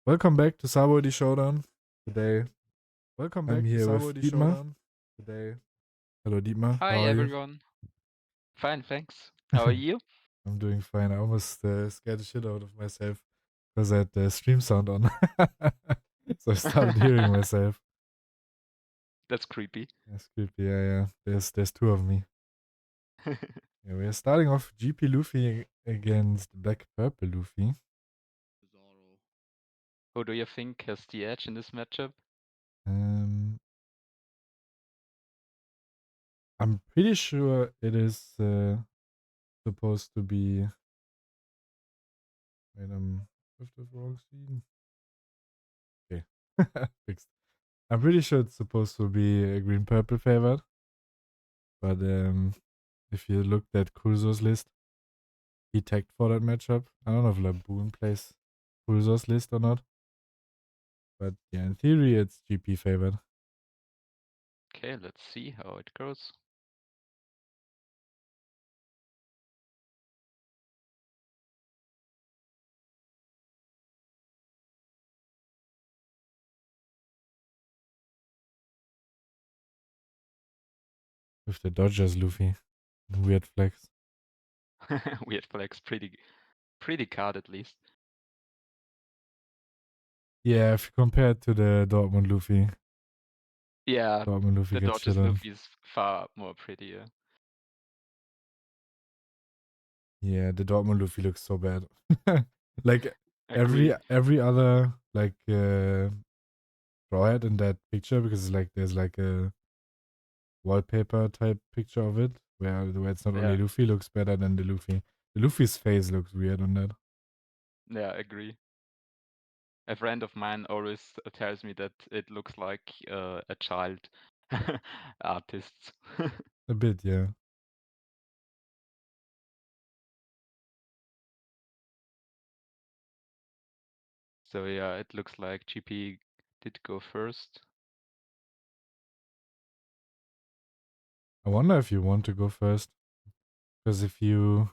Welcome back to Saturday Showdown. Today, Welcome I'm back to here with Saturday Dietmar. Showdown. Today, Hello, Dietmar. Hi How are you? everyone. Fine, thanks. How are you? I'm doing fine. I almost scared the shit out of myself because I had the stream sound on. So I started hearing myself. That's creepy. That's creepy. Yeah. There's two of me. Yeah, we're starting off GP Luffy against Black Purple Luffy. Who do you think has the edge in this matchup? Um, I'm pretty sure it is supposed to be. Wait, I'm with the wrong scene. Okay, fixed. I'm pretty sure it's supposed to be a green purple favorite, but if you looked at Kurzo's list, he tagged for that matchup. I don't know if Laboon plays Kurzo's list or not, but yeah, in theory it's GP favorite. Okay, let's see how it goes. With the Dodgers Luffy, weird flex. Weird flex, pretty card at least. Yeah, if you compare it to the Dortmund Luffy, Yeah, Dortmund Luffy the gets shit Dodgers on. Luffy is far more prettier. Yeah, the Dortmund Luffy looks so bad. Like Agree. every other like draw head in that picture, because like there's like a wallpaper type picture of it where it's not only Yeah, Luffy looks better than the Luffy. The Luffy's face looks weird on that. yeah, agree. A friend of mine always tells me that it looks like a child artist. A bit, yeah. So yeah, it looks like GP did go first. I wonder if you want to go first, because if you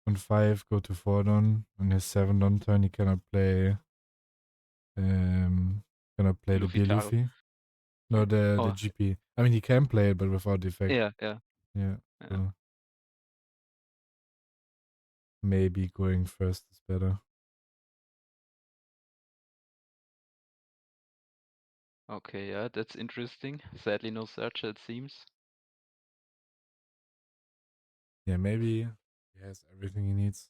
on 5 go to 4 don on his 7 don turn, you um cannot play the Luffy beer Taro. Luffy. No, the Oh, GP. I mean, he can play it, but without the effect. yeah, yeah, Yeah. yeah. So maybe going first is better. Okay, yeah, that's interesting. Sadly, no searcher, it seems. Yeah, maybe he has everything he needs.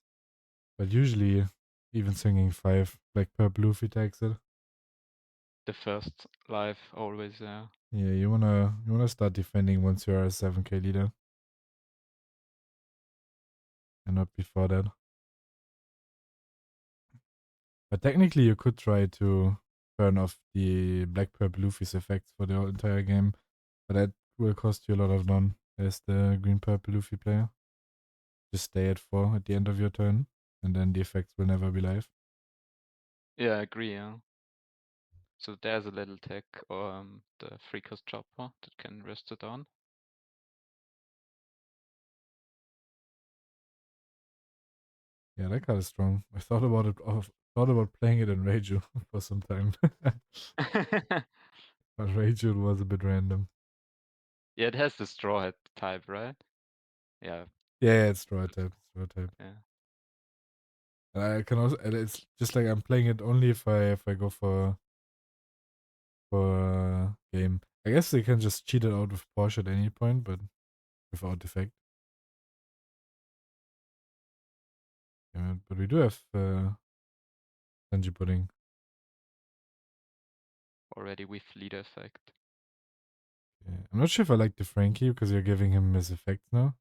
But usually, even singing 5, Black Purple Luffy takes it. The first life always, yeah. Yeah, you wanna start defending once you're a 7k leader, and not before that. But technically, you could try to turn off the Black Purple Luffy's effects for the whole entire game, but that will cost you a lot of non as the Green Purple Luffy player. Just stay at 4 at the end of your turn, and then the effects will never be live. Yeah, I agree, yeah. So there's a little tech, the Freakers Chopper that can rest it on. Yeah, that card is strong. I thought about it. Thought about playing it in Reiju for some time, but Reiju was a bit random. Yeah, it has the Straw Hat type, right? Yeah, Yeah, it's draw type. It's draw type. yeah. And I can also. And it's just like I'm playing it only if I go for game. I guess they can just cheat it out with Porsche at any point, but without defect. Yeah, but we do have Sanji Pudding. Already with leader effect. Yeah. I'm not sure if I like the Frankie because you're giving him his effects now.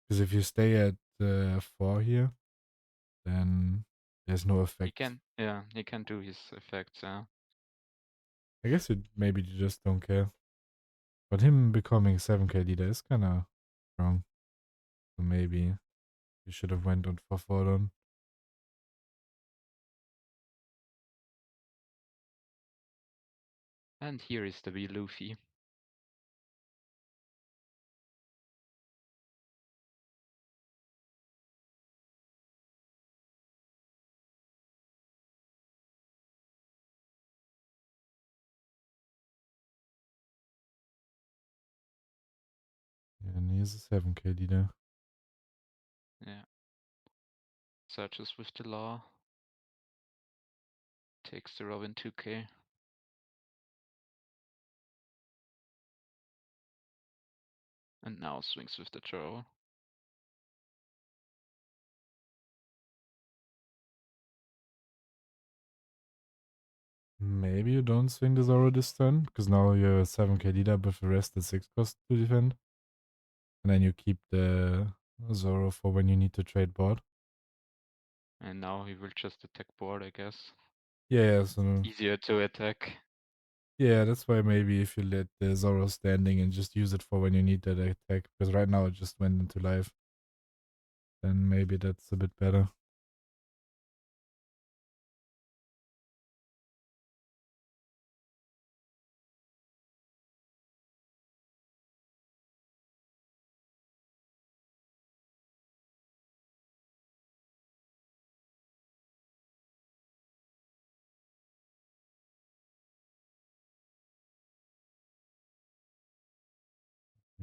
Because if you stay at 4 here, then there's no He effect. can, yeah, he can do his effects, yeah. I guess maybe you just don't care. But him becoming 7k leader is kind of strong. So maybe you should have went on for Fordon. And here is the wee Luffy. he's a 7k leader. Yeah. Searches with the law. Takes the Robin 2k. And now swings with the Troll. Maybe you don't swing the Zoro this turn, because now you have a 7k leader with the rest at 6 cost to defend. And then you keep the Zoro for when you need to trade board. And now he will just attack board, I guess. Yeah, so Easier to attack. yeah, that's why maybe if you let the Zoro standing and just use it for when you need that attack, because right now it just went into life, then maybe that's a bit better.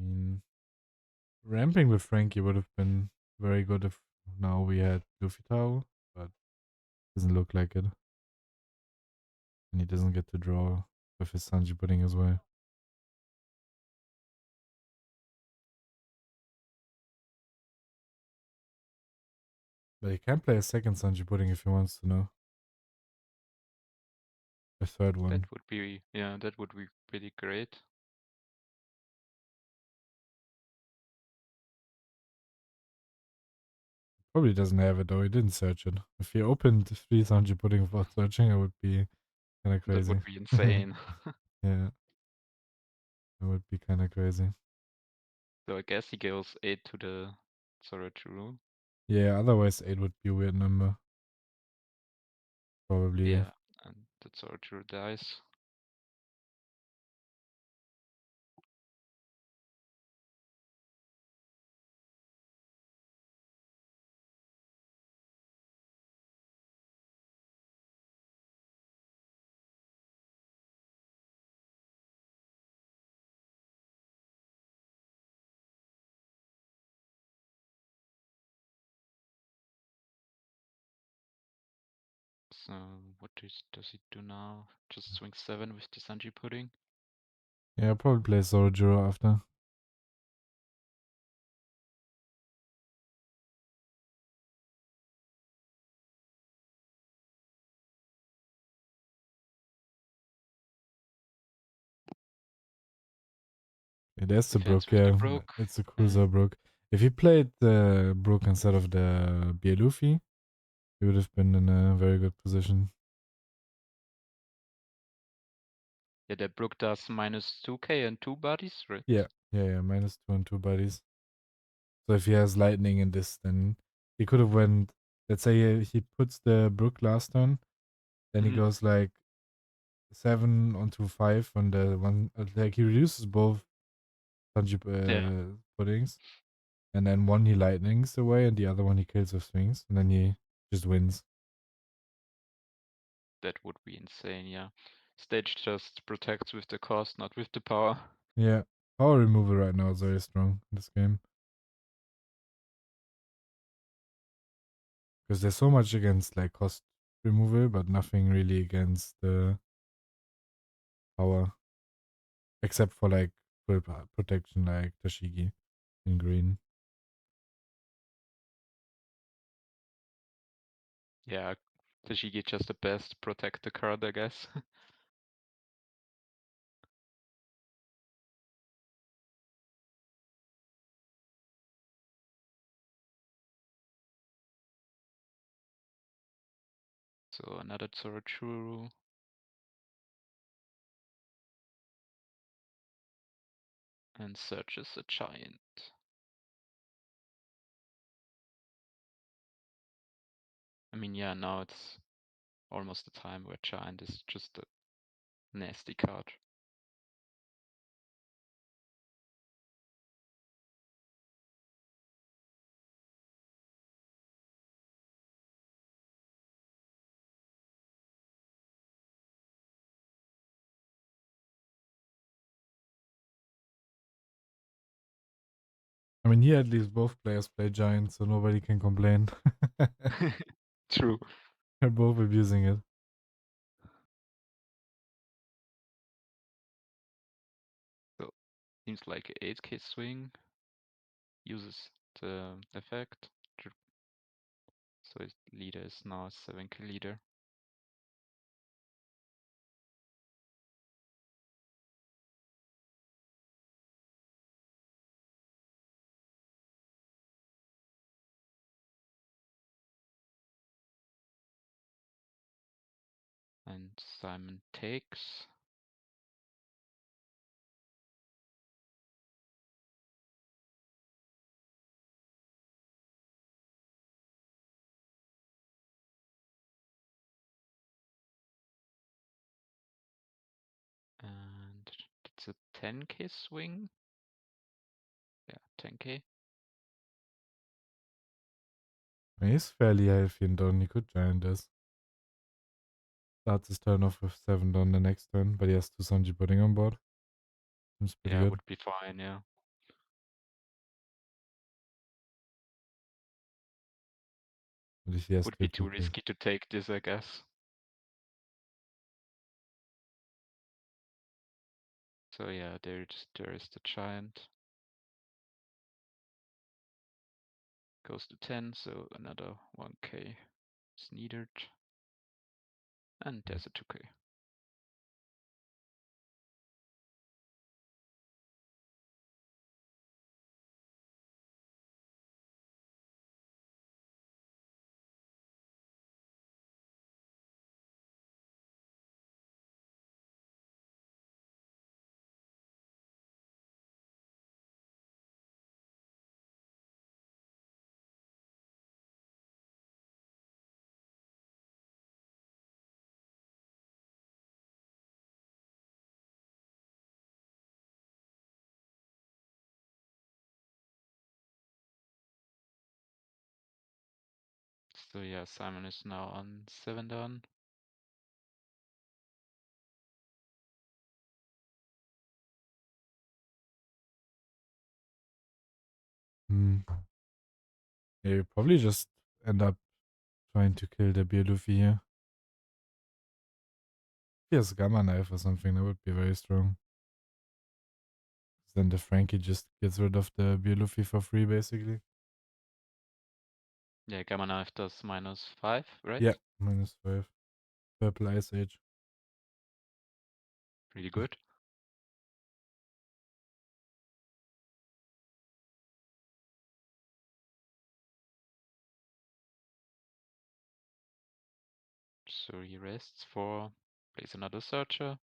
I mean, ramping with Frankie would have been very good if now we had Luffy Tao, but doesn't look like it. And he doesn't get to draw with his Sanji pudding as well. But he can play a second Sanji pudding if he wants to know. A third one. That would be, yeah, that would be pretty great. Probably doesn't have it though, he didn't search it. If he opened 3 Sanji pudding without searching, it would be kinda crazy. That would be insane. Yeah. That would be kinda crazy. So I guess he goes 8 to the Zoroark. Yeah, otherwise 8 would be a weird number. Probably. Yeah, and the Zoroark dies. So what does he do now? Just swing 7 with the Sanji pudding? Yeah, I'll probably play Zoro after. It is the Defense Brook, with the yeah. Brook. It's a cool Zoro Brook. If he played the Brook instead of the Beer Luffy, he would have been in a very good position. Yeah, the Brook does minus 2k and 2 bodies, right? Yeah, minus 2 and 2 bodies. So if he has lightning in this, then he could have went. Let's say he puts the Brook last turn, then he goes like 7 onto 5 on the one. Like he reduces both Sanji puddings, and then one he lightnings away, and the other one he kills with swings, and then he just wins. That would be insane, yeah. Stage just protects with the cost, not with the power. Yeah, power removal right now is very strong in this game. Because there's so much against like cost removal, but nothing really against the power. Except for like full protection like Tashigi in green. Yeah, Tashigi just the best protect the card, I guess. So another Zoroark. And searches a giant. I mean, yeah, now it's almost the time where giant is just a nasty card. I mean, here at least both players play giant, so nobody can complain. True. They're both abusing it. So seems like 8k swing uses the effect. So his leader is now a 7k leader. And Simon takes. And it's a 10k swing. Yeah, 10k. He's fairly healthy and down. He could giant this. Starts his turn off with 7 down the next turn, but he has 2 Sanji pudding on board. Seems pretty Yeah, good. would be fine, yeah. But if he has Would to be too risky to take this, I guess. So yeah, there is the giant. Goes to 10, so another 1k is needed. And there's a 2k. So yeah, Simon is now on 7 down. Hmm. Yeah, you probably just end up trying to kill the beer Luffy here. If he has Gamma Knife or something, that would be very strong. Then the Frankie just gets rid of the beer Luffy for free, basically. Yeah, Gamma Knife does -5, right? Yeah, -5. Purple Ice Age. Pretty good. So he rests for, plays another searcher.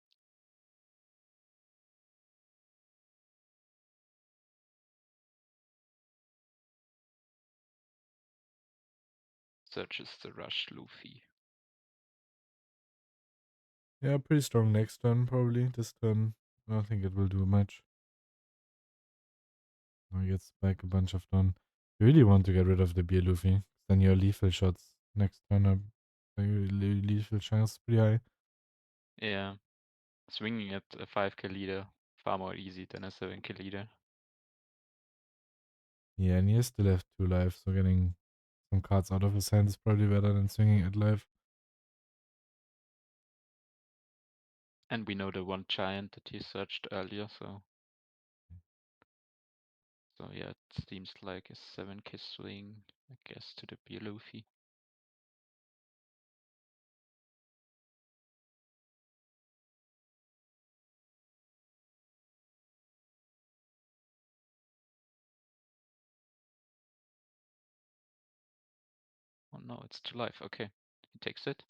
Searches the rush Luffy. Yeah, pretty strong next turn, probably. This turn, I don't think it will do much. Now he gets back a bunch of done. You really want to get rid of the beer Luffy. Then your lethal shots next turn are lethal chance pretty high. Yeah, swinging at a 5k leader, far more easy than a 7k leader. Yeah, and he still have 2 lives, so getting some cards out of his hand is probably better than swinging at life. And we know the one giant that he searched earlier, so yeah, it seems like a 7k swing, I guess, to the beer Luffy. Oh no, it's to life. Okay, he takes it.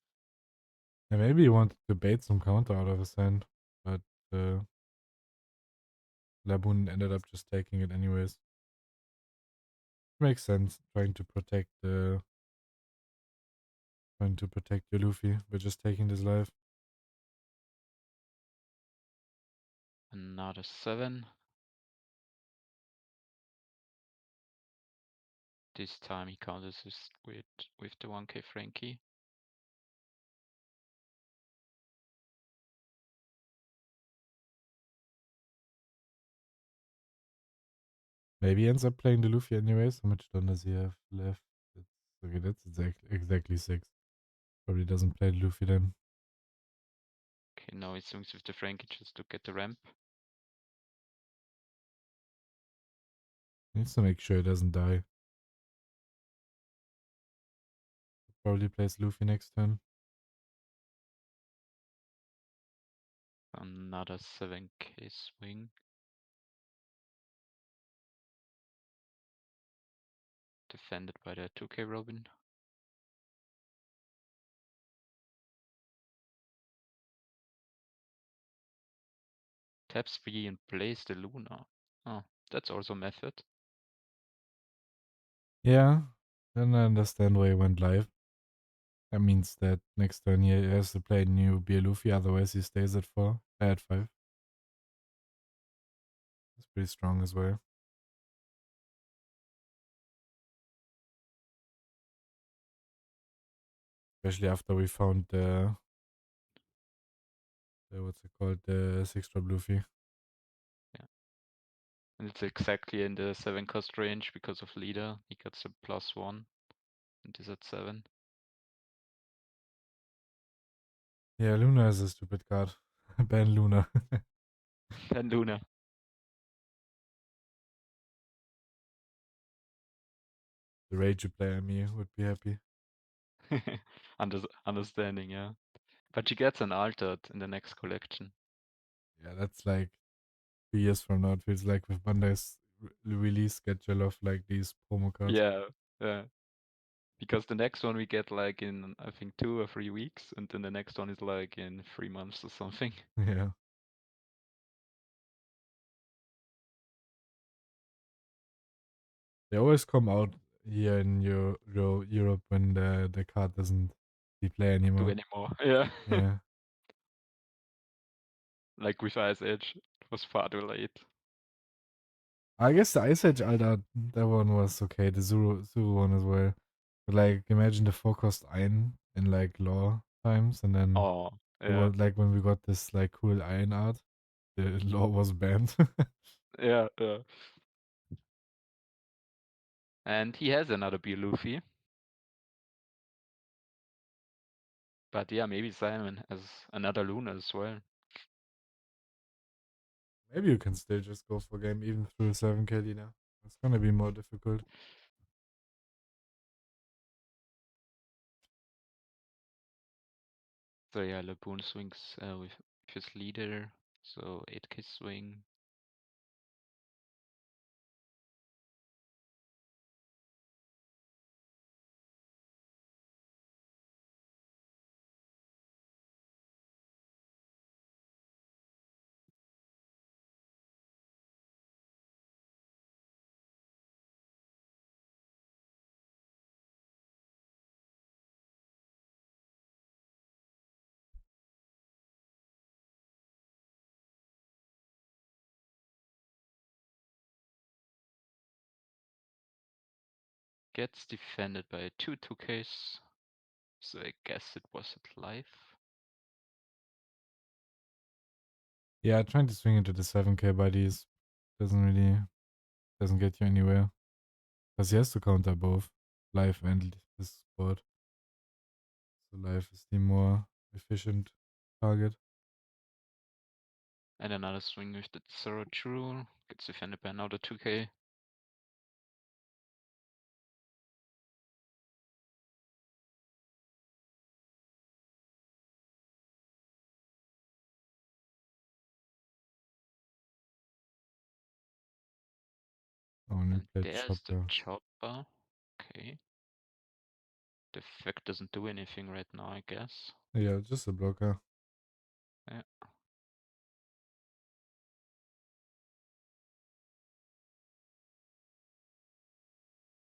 Yeah, maybe he wanted to bait some counter out of his hand, but Laboon ended up just taking it anyways. Makes sense, trying to protect your Luffy by just taking this life. Another 7. This time he counters with the 1k Frankie. Maybe he ends up playing the Luffy anyways. How much turn does he have left? Okay, that's exactly 6. Probably doesn't play the Luffy then. Okay, now he swings with the Frankie just to get the ramp. Needs to make sure he doesn't die. Probably plays Luffy next turn. Another 7k swing. Defended by the 2k Robin. Taps 3 and plays the Luna. Oh, that's also method. Yeah, then I understand why he went live. That means that next turn he has to play new Beer Luffy, otherwise he stays at 4, at 5. That's pretty strong as well. Especially after we found the what's it called, the 6-drop Luffy. Yeah. And it's exactly in the 7 cost range because of leader. He gets a +1 and is at 7. Yeah, Luna is a stupid card. Ban Luna. Then Luna. The Rage player me would be happy. Understanding, yeah. But she gets an altered in the next collection. Yeah, that's like 2 years from now. It feels like with Bandai's release schedule of like these promo cards. Yeah, yeah. Because the next one we get like in I think 2 or 3 weeks, and then the next one is like in 3 months or something. Yeah. They always come out here in Europe when the card doesn't play Do anymore. anymore. Yeah. Yeah. Like with Ice Edge, it was far too late. I guess the Ice Age Alter, that one was okay. The Zuru one as well. But like, imagine the 4-cost Iron in like law times, and then Oh, it yeah. was like when we got this like cool Iron art, the law was banned. Yeah, yeah. And he has another Beer Luffy. But yeah, maybe Simon has another Luna as well. Maybe you can still just go for game even through 7k leader. It's gonna be more difficult. So yeah, Laboon swings with his leader. So 8k swing. Gets defended by 2 2ks. So I guess it was at life. Yeah, trying to swing into the 7k buddies doesn't get you anywhere. Because he has to counter both life and his board. So life is the more efficient target. And another swing with the Zero True. Gets defended by another 2k. Only And played there's the chopper. chopper. Okay. The effect doesn't do anything right now, I guess. Yeah, just a blocker. Yeah.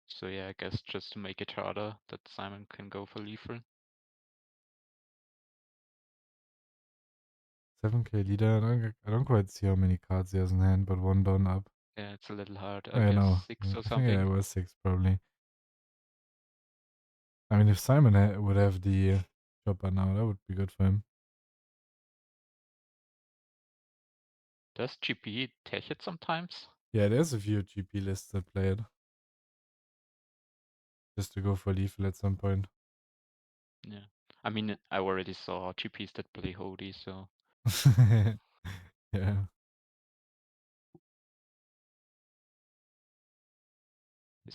So yeah, I guess just to make it harder that Simon can go for lethal. 7k leader. I don't quite see how many cards he has in hand, but one down up. Yeah, it's a little hard. Oh, I yeah, guess no. 6 or I think yeah, it something. was 6 probably. I mean, if Simon would have the chopper now, that would be good for him. Does GP tech it sometimes? Yeah, there's a few GP lists that play it. Just to go for lethal at some point. Yeah. I mean, I already saw GPs that play Hody, so Yeah.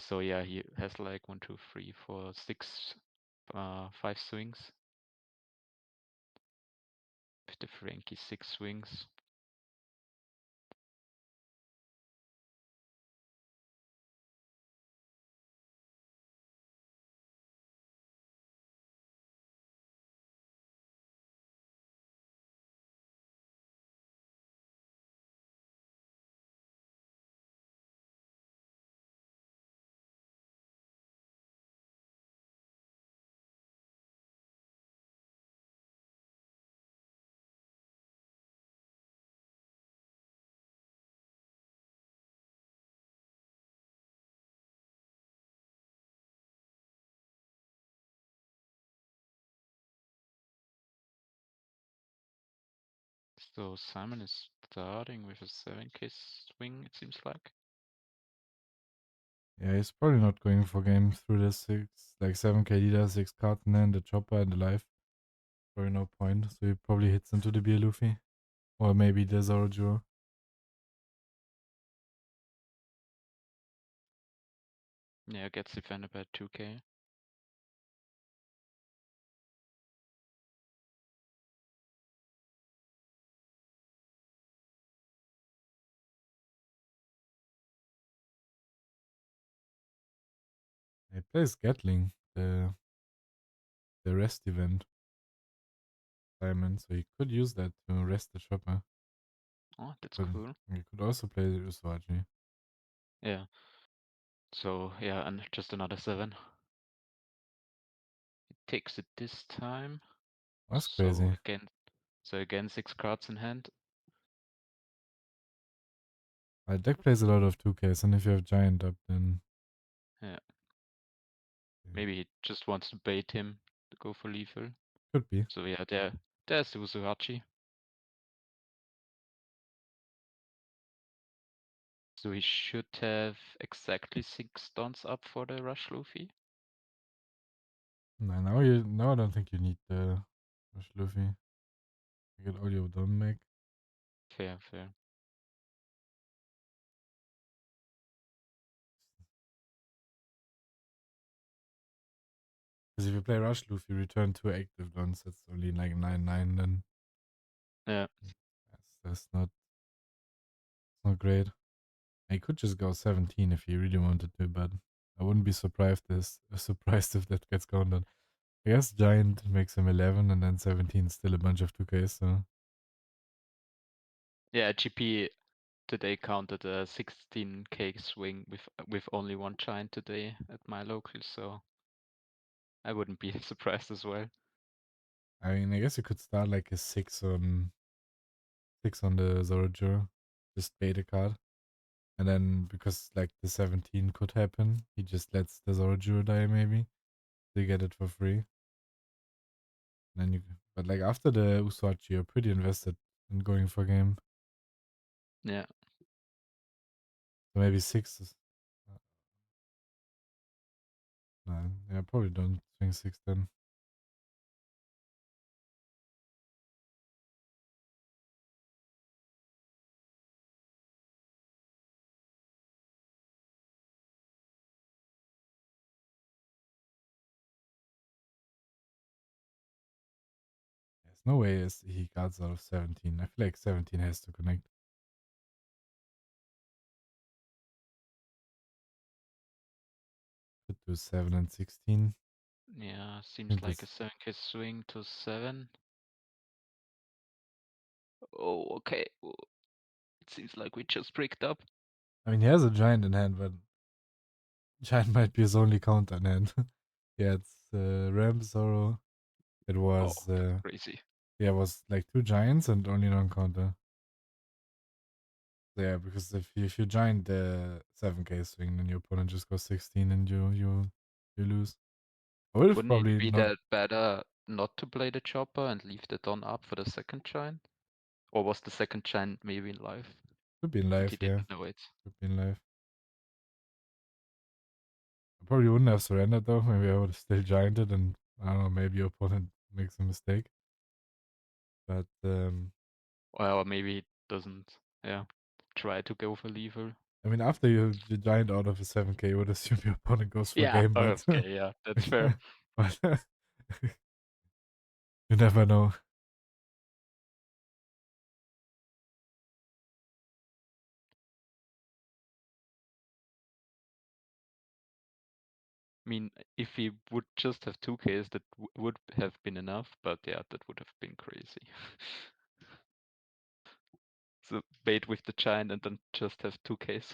yeah, he has like 1, 2, 3, 4, 6, 5 swings. With the Frankie 6 swings. So Simon is starting with a 7k swing, it seems like. Yeah, he's probably not going for game through the 7k leader, 6 cards in hand, the chopper and the life. Probably no point. So he probably hits into the beer Luffy. Or maybe the Zorojo. Yeah, gets defended by 2k. He plays Gatling, the rest event. Simon, so he could use that to rest the chopper. Oh, that's But cool. he could also play the Usuaji. Yeah. So yeah, and just another 7. He takes it this time. That's So crazy. again 6 cards in hand. Deck plays a lot of 2Ks, and if you have Giant up, then. Yeah. Yeah, Maybe he just wants to bait him to go for lethal. could be. So yeah, there's the Usuhachi. So he should have exactly 6 dons up for the Rush Luffy. No, now I don't think you need the Rush Luffy. You get all your done back. Fair, fair. Because if you play Rush Luffy, return 2 active dons, that's only like 9/9, then Yeah. that's not great. I could just go 17 if he really wanted to, but I wouldn't be surprised if that gets counted. I guess Giant makes him 11, and then 17 is still a bunch of 2Ks, so. Yeah, GP today counted a 16k swing with only 1 giant today at my local, so I wouldn't be surprised as well. I mean, I guess you could start like a 6 on the Zorojo, just bait a card. And then, because like the 17 could happen, he just lets the Zorojo die maybe. So you get it for free. Then but like after the Usohachi, you're pretty invested in going for game. Yeah. So maybe 6 is. No, yeah, probably don't swing 6 then. There's no way he guards out of 17. I feel like 17 has to connect. Could do 7 and 16. Yeah, I seems think like a this. 7k swing to 7. Oh, okay. Oh, it seems like we just bricked up. I mean, he has a giant in hand, but giant might be his only counter in hand. Yeah, it's Ram Zoro. It Oh, was that's crazy. yeah, it was like 2 giants and only non counter. Yeah, because if you giant the 7k swing, then your opponent just goes 16 and you lose. I would have Wouldn't it probably be not. that better not to play the chopper and leave the don up for the second giant? Or was the second giant maybe in life? Could be in and live, he yeah. didn't know it. Could be in live. I probably wouldn't have surrendered though. Maybe I would have still gianted and I don't know, maybe your opponent makes a mistake. But Or maybe he doesn't, yeah, try to go for lethal. I mean, after you giant out of a 7k, you would assume your opponent goes for Yeah, game, but okay, yeah, that's fair. but you never know. I mean, if he would just have 2Ks, that would have been enough, but yeah, that would have been crazy. So bait with the giant and then just have 2Ks.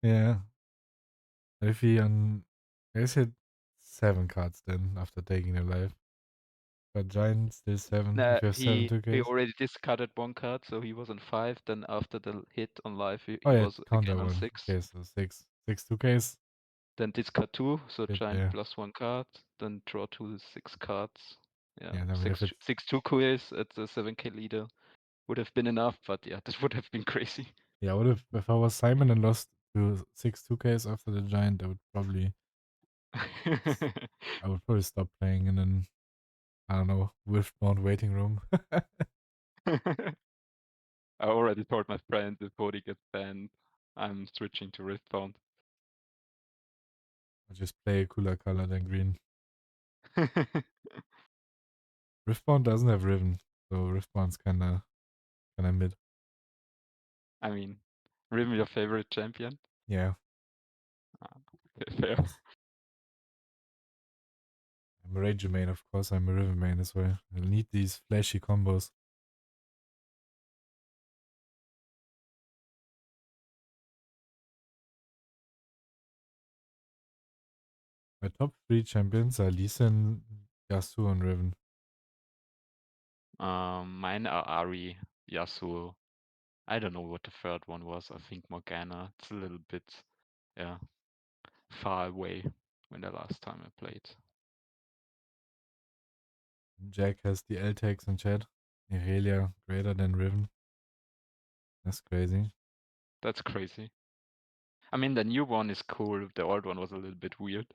Yeah. If he I guess he had 7 cards then after taking a life. But giant still 7. Nah, If you have 7 he 2Ks. already discarded 1 card, so he was on 5. Then after the hit on life, Oh he yeah, was counter again on 1. 6. Okay, so 6. 6 2Ks. Then discard 2, so Bit giant there. plus 1 card. Then draw 2 6 cards. Yeah, Yeah, I mean if 6 it's 6 2Ks at the 7K leader would have been enough, but yeah, that would have been crazy. yeah, what if I was Simon and lost to 6 2Ks after the giant, I would probably stop playing and then I don't know, Wishbound waiting room. I already told my friend if Cody gets banned, I'm switching to Riftbound. I'll just play a cooler color than green. Riftbound doesn't have Riven, so Riftbound's kinda mid. I mean, Riven your favorite champion? Yeah. Fair. I'm a Ranger main, of course. I'm a Riven main as well. I'll need these flashy combos. My top 3 champions are Lee Sin, Yasuo, and Riven. Mine are Ari, Yasuo. I don't know what the third one was. I think Morgana. It's a little bit, yeah, far away when the last time I played. Jack has the L tags in chat. Irelia greater than Riven. That's crazy. That's crazy. I mean, the new one is cool. The old one was a little bit weird.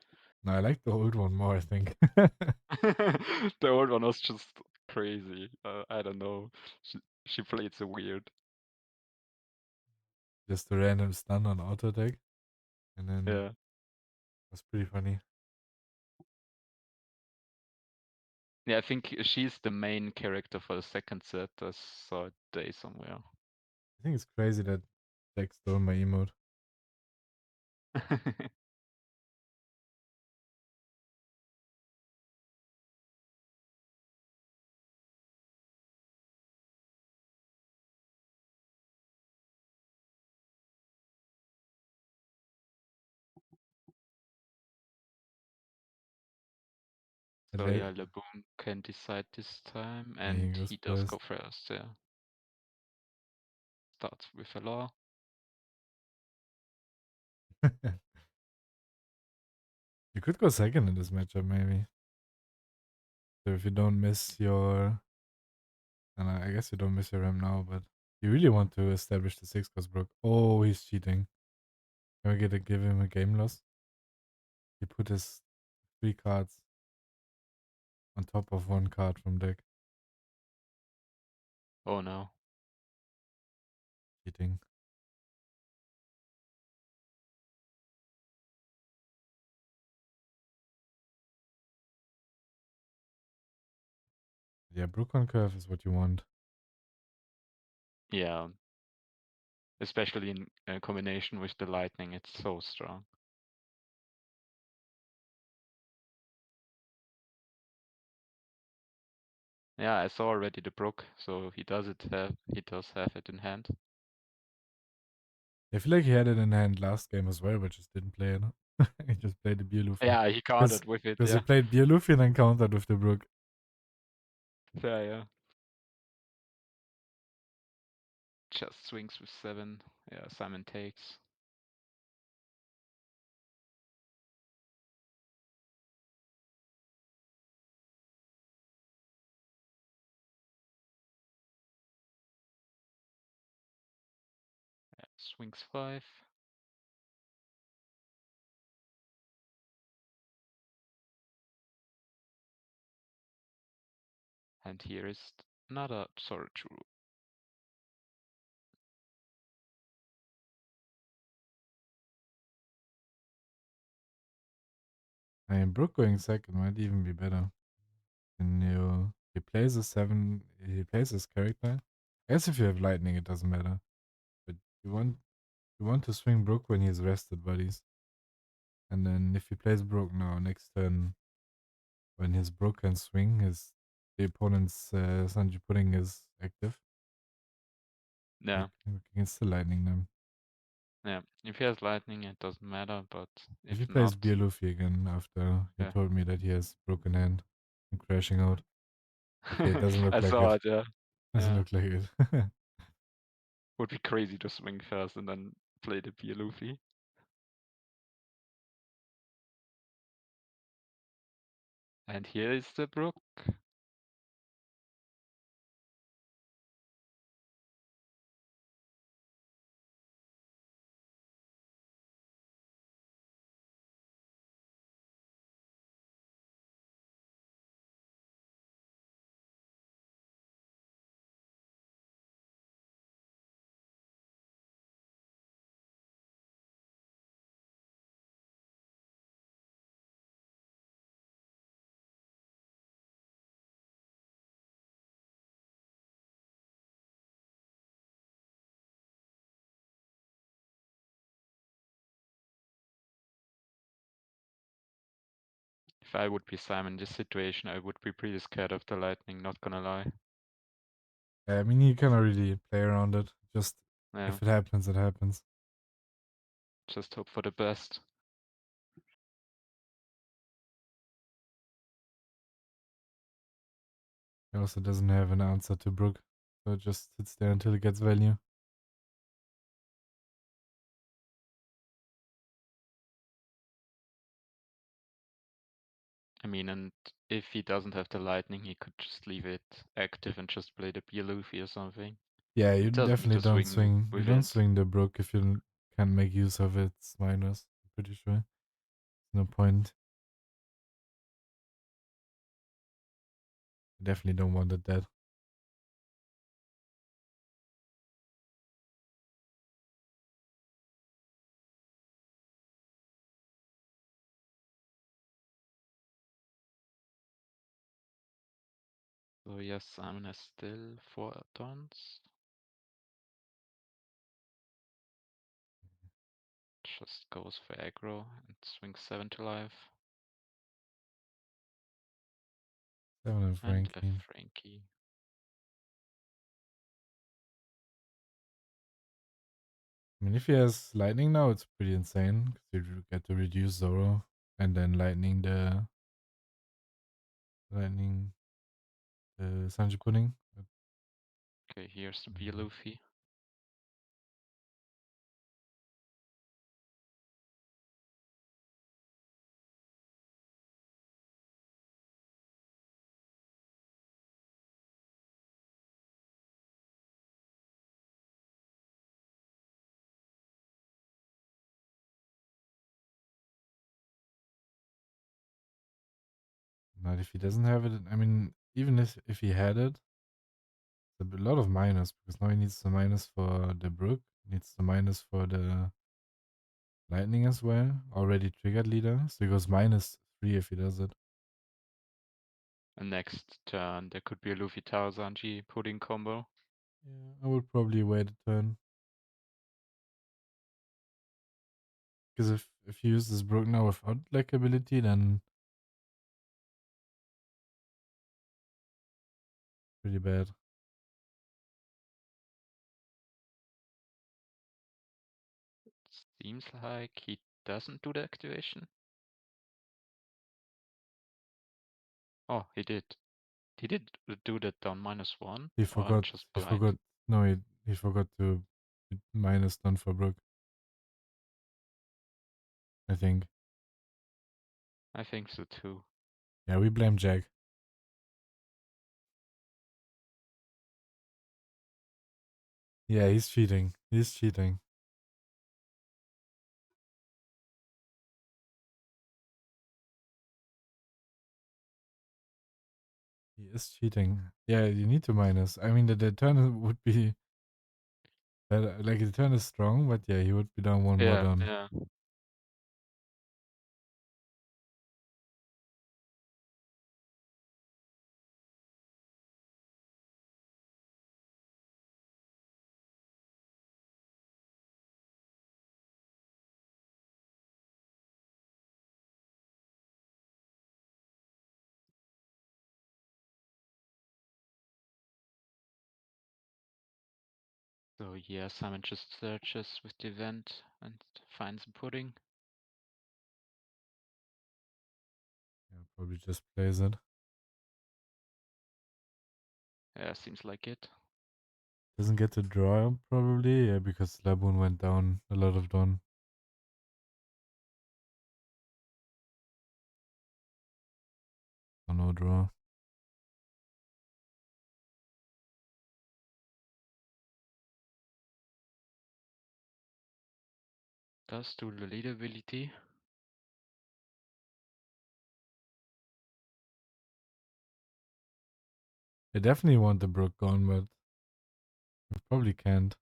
No, I like the old one more, I think. The old one was just crazy. I don't know. She played so weird. Just a random stun on auto attack. And then Yeah. it was pretty funny. Yeah, I think she's the main character for the second set. I saw it today somewhere. I think it's crazy that Jack stole my emote. So yeah, Laboon can decide this time, and he goes he does first. go first. Yeah. Starts with a law. You could go second in this matchup, maybe. So if you don't miss your... And I guess you don't miss your RAM now, but you really want to establish the 6 cause Brook. Oh, he's cheating. Can we give him a game loss? He put his 3 cards on top of 1 card from deck. Oh no. Cheating. Yeah, Brook on curve is what you want. Yeah. Especially in combination with the lightning, it's so strong. Yeah, I saw already the Brook, so he does have it in hand. I feel like he had it in hand last game as well, but just didn't play it. He just played the Beer Luffy. Yeah, he countered with it. Because Yeah. he played Beer Luffy and then countered with the Brook. Yeah. Just swings with 7. Yeah, Simon takes. Yeah, swings 5. And here is another Sorachuru. I mean, Brook going second might even be better. And he plays a 7, he plays his character. I guess if you have lightning, it doesn't matter. But you want to swing Brook when he's rested, buddies. And then if he plays Brook now, next turn, when his Brook can swing, the opponent's Sanji Pudding is active. Yeah. We can still lightning them. Yeah, if he has lightning, it doesn't matter, but If he if plays not, Beer Luffy again after he yeah. told me that he has broken hand and crashing out. Okay, it doesn't look I like saw it. it, yeah. Doesn't Yeah. look like it. Would be crazy to swing first and then play the Beer Luffy. And here is the Brook. If I would be Simon in this situation, I would be pretty scared of the lightning, not gonna lie. I mean, you cannot really play around it. Just Yeah, if it happens, it happens. just hope for the best. It also doesn't have an answer to Brook, so it just sits there until it gets value. I mean, and if he doesn't have the lightning, he could just leave it active and just play the Beer Luffy or something. Yeah, you He doesn't need definitely to don't swing swing. You with don't it. swing the Brook if you can't make use of its minus. I'm pretty sure. No point. You definitely don't want it dead. So yes, Simon has still 4 dons. Just goes for aggro and swings 7 to life. 7 and And left Frankie. Frankie. I mean, if he has lightning now, it's pretty insane because you get to reduce Zoro and then lightning the Sanji Pudding. Okay, here's the Beer Luffy. But if he doesn't have it, I mean, even if he had it, it's a lot of minus because now he needs the minus for the Brook, needs the minus for the lightning as well. Already triggered leader, so he goes -3 if he does it. And next turn, there could be a Luffy Tao Sanji pudding combo. Yeah, I would probably wait a turn. Because if you use this Brook now without like ability, then pretty bad. Seems like he doesn't do the activation. Oh, he did. He did do that down -1, He or I'm forgot. just He blind. forgot. No, he forgot to minus done for Brook. I think. I think so too. Yeah, we blame Jack. Yeah, he's cheating. He's cheating. He is cheating. Yeah, you need to minus. I mean, the turn would be better. Like, the turn is strong, but yeah, he would be down one more Yeah, down. yeah. So yeah, Simon just searches with the event and finds a pudding. Yeah, probably just plays it. Yeah, seems like it. Doesn't get to draw, probably. Yeah, because Laboon went down a lot of Don. So no draw. Does do the lead ability. I definitely want the Brook gone, but I probably can't.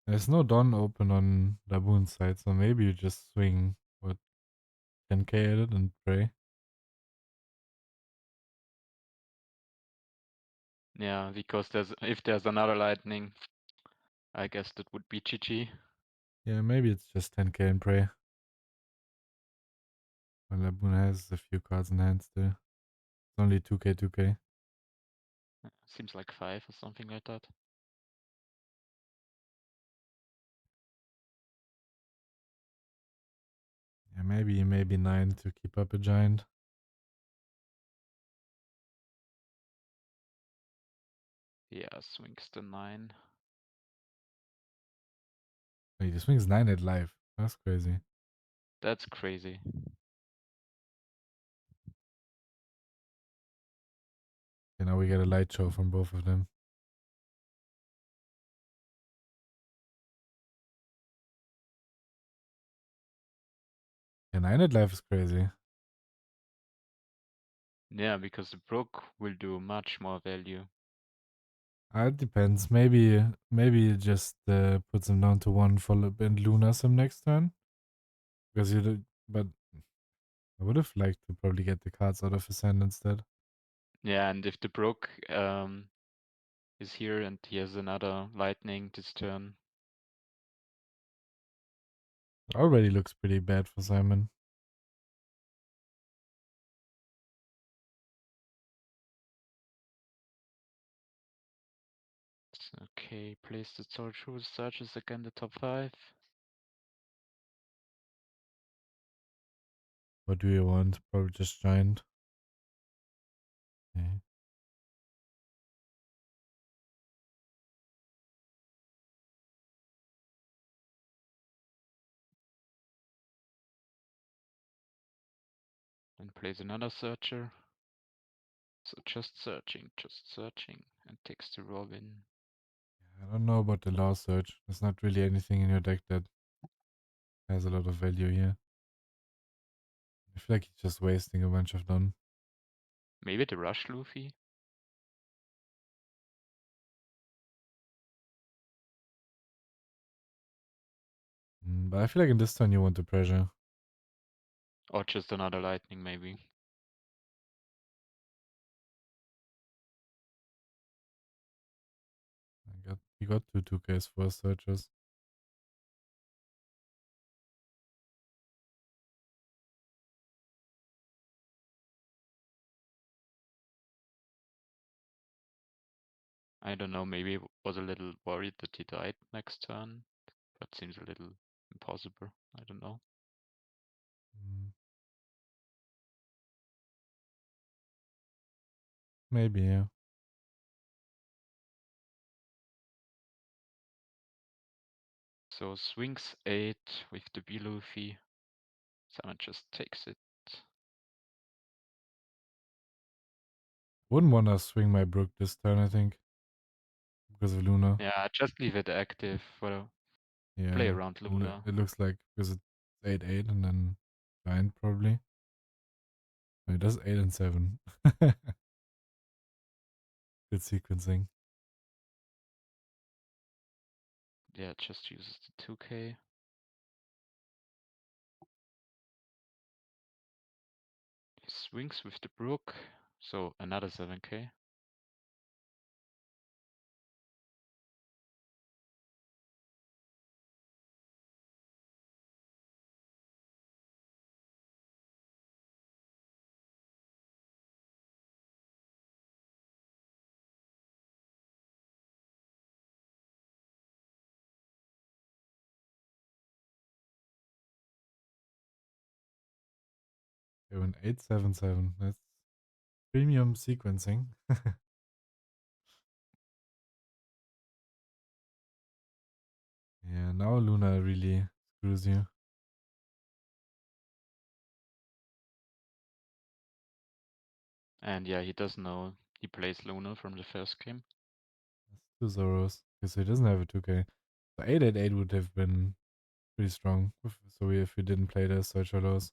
There's no Don open on Laboon's side, so maybe you just swing, what, 10k at it and pray. Yeah, because if there's another lightning, I guess that would be GG. Yeah, maybe it's just 10k and pray. When Laboon has a few cards in hand still. It's only 2k, 2k. Seems like 5 or something like that. Yeah, maybe 9 to keep up a giant. Yeah, swings the 9. Wait, he swings 9 at live. That's crazy. That's crazy. Okay, now we get a light show from both of them. Yeah, 9 at live is crazy. Yeah, because the Brook will do much more value. It depends. Maybe it just puts him down to 1 for and Lunas him next turn. Because you did, but I would have liked to probably get the cards out of his hand instead. Yeah, and if the Brook is here and he has another lightning this turn. It already looks pretty bad for Simon. Okay, place the sword through searches again the top 5. What do you want? Probably just giant. Okay. And plays another searcher. So just searching, and takes the Robin. I don't know about the law search. There's not really anything in your deck that has a lot of value here. I feel like he's just wasting a bunch of Don. Maybe the Rush Luffy? But I feel like in this turn you want the pressure. Or just another lightning, maybe. He got two 2Ks for searches. I don't know, maybe was a little worried that he died next turn. But seems a little impossible. I don't know. Maybe, yeah. So swings 8 with the B Luffy. Someone just takes it. Wouldn't want to swing my Brook this turn, I think. Because of Luna. Yeah, just leave it active for play Yeah. around Luna. It looks like because it's 8-8 and then giant probably. No, it does 8 and 7. Good sequencing. Yeah, just uses the 2k. He swings with the brook, so another 7k. Okay, an 877. That's premium sequencing. Yeah, now Luna really screws you. And yeah, he does know he plays Luna from the first game. That's 2 Zoros. Okay, so he doesn't have a 2k. So 888 would have been pretty strong. So if we didn't play the Search Hollows.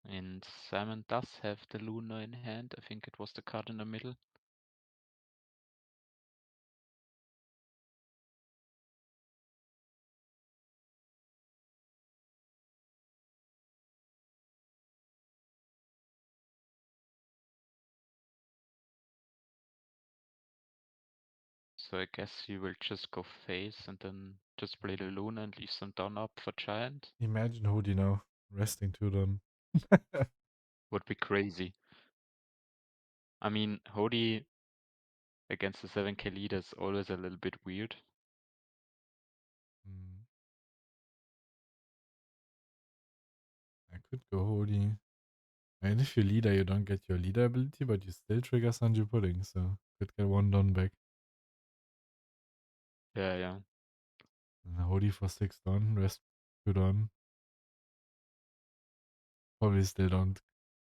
And Simon does have the Luna in hand. I think it was the card in the middle. So I guess he will just go face and then just play the Luna and leave some down up for Giant. Imagine Hoodie now resting 2 Don. Would be crazy. I mean, Hody against the 7k leader is always a little bit weird. I could go Hoodie. And if you're leader, you don't get your leader ability, but you still trigger Sanju Pudding, so could get 1 Don back. Yeah, yeah. And Hoodie for 6 Don, rest 2 Don. Probably still don't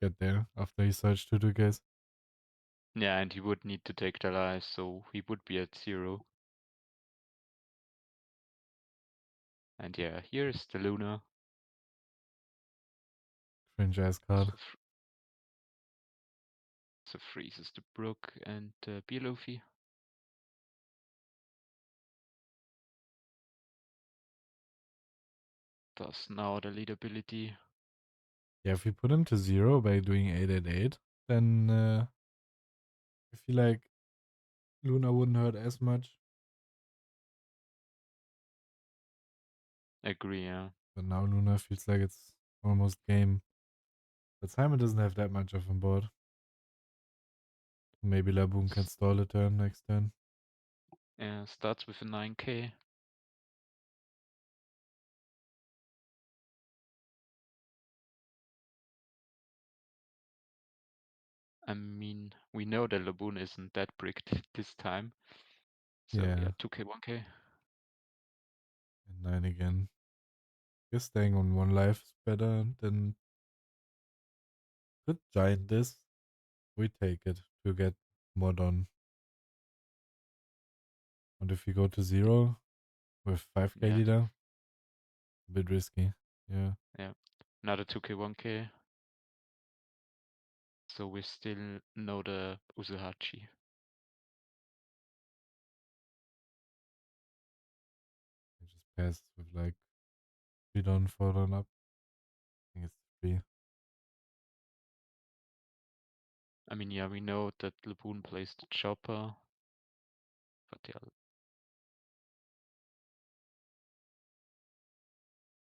get there after he searched 2 2Ks. Yeah, and he would need to take the life, so he would be at 0. And yeah, here's the Luna. Cringe ass card. So freezes the Brook and Luffy. Does now the lead ability. Yeah, if we put him to 0 by doing 888, then I feel like Luna wouldn't hurt as much. Agree, yeah. But now Luna feels like it's almost game. But Simon doesn't have that much of on board. Maybe Laboon can stall a turn next turn. Yeah, starts with a 9k. I mean, we know that Laboon isn't that bricked this time. So yeah, 2k, 1k. And 9 again. Guess staying on 1 life is better than could giant this. We take it to get more done. And if we go to 0 with 5k Yeah, leader, a bit risky. Yeah. yeah. Another 2k, 1k. So we still know the Uzuhachi. I just passed with like 3 down, 4 down up. I think it's 3. I mean, yeah, we know that Laboon plays the chopper. But yeah,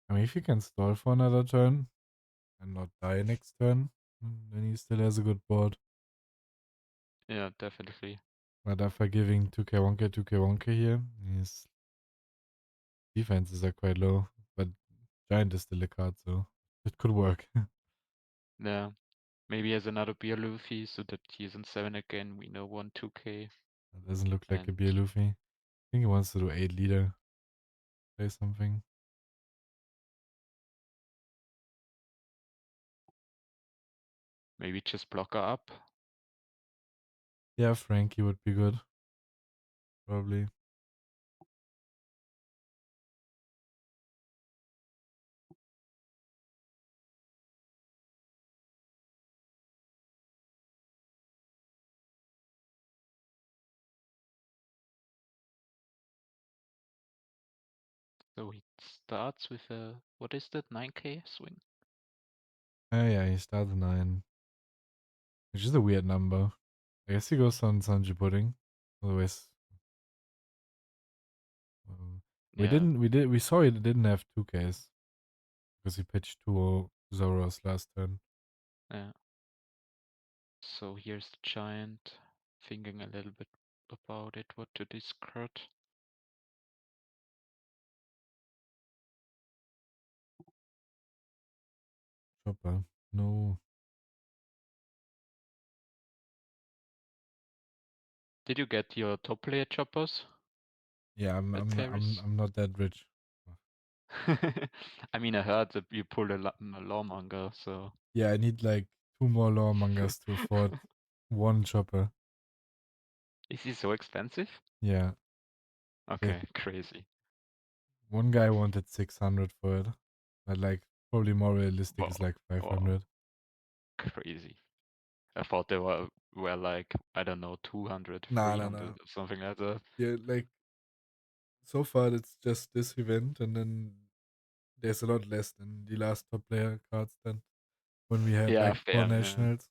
I mean, if he can stall for another turn and not die next turn, then he still has a good board. yeah, definitely. But after giving 2k 1k 2k 1k here, his defenses are quite low. But giant is still a card, so it could work. Yeah. Maybe as another beer Luffy so that he's on 7 again. We know 1 2k. That doesn't look like a And beer Luffy. I think he wants to do 8 leader. Play something. maybe just blocker up. Yeah, Frankie would be good. Probably. So he starts with a, what is that, 9k swing? Yeah, he started 9. Which is a weird number. I guess he goes on Sanji Pudding. Otherwise, Yeah, we saw he didn't have 2Ks. Because he pitched 2 Zoros last turn. yeah. So here's the giant, thinking a little bit about it, what to discard. Chopper. No. Did you get your top layer choppers? Yeah, At Paris? I'm not that rich. I mean, I heard that you pulled a lawmonger, so. Yeah, I need like 2 more lawmongers to afford 1 chopper. Is he so expensive? Yeah. Okay, crazy. One guy wanted 600 for it. But like probably more realistic Wow, is like wow, 500. crazy. I thought they were like, I don't know, 200, Nah, nah, 300, nah. or something like that. Yeah, like so far it's just this event, and then there's a lot less than the last top player cards than when we had Yeah, like 4 fair. nationals.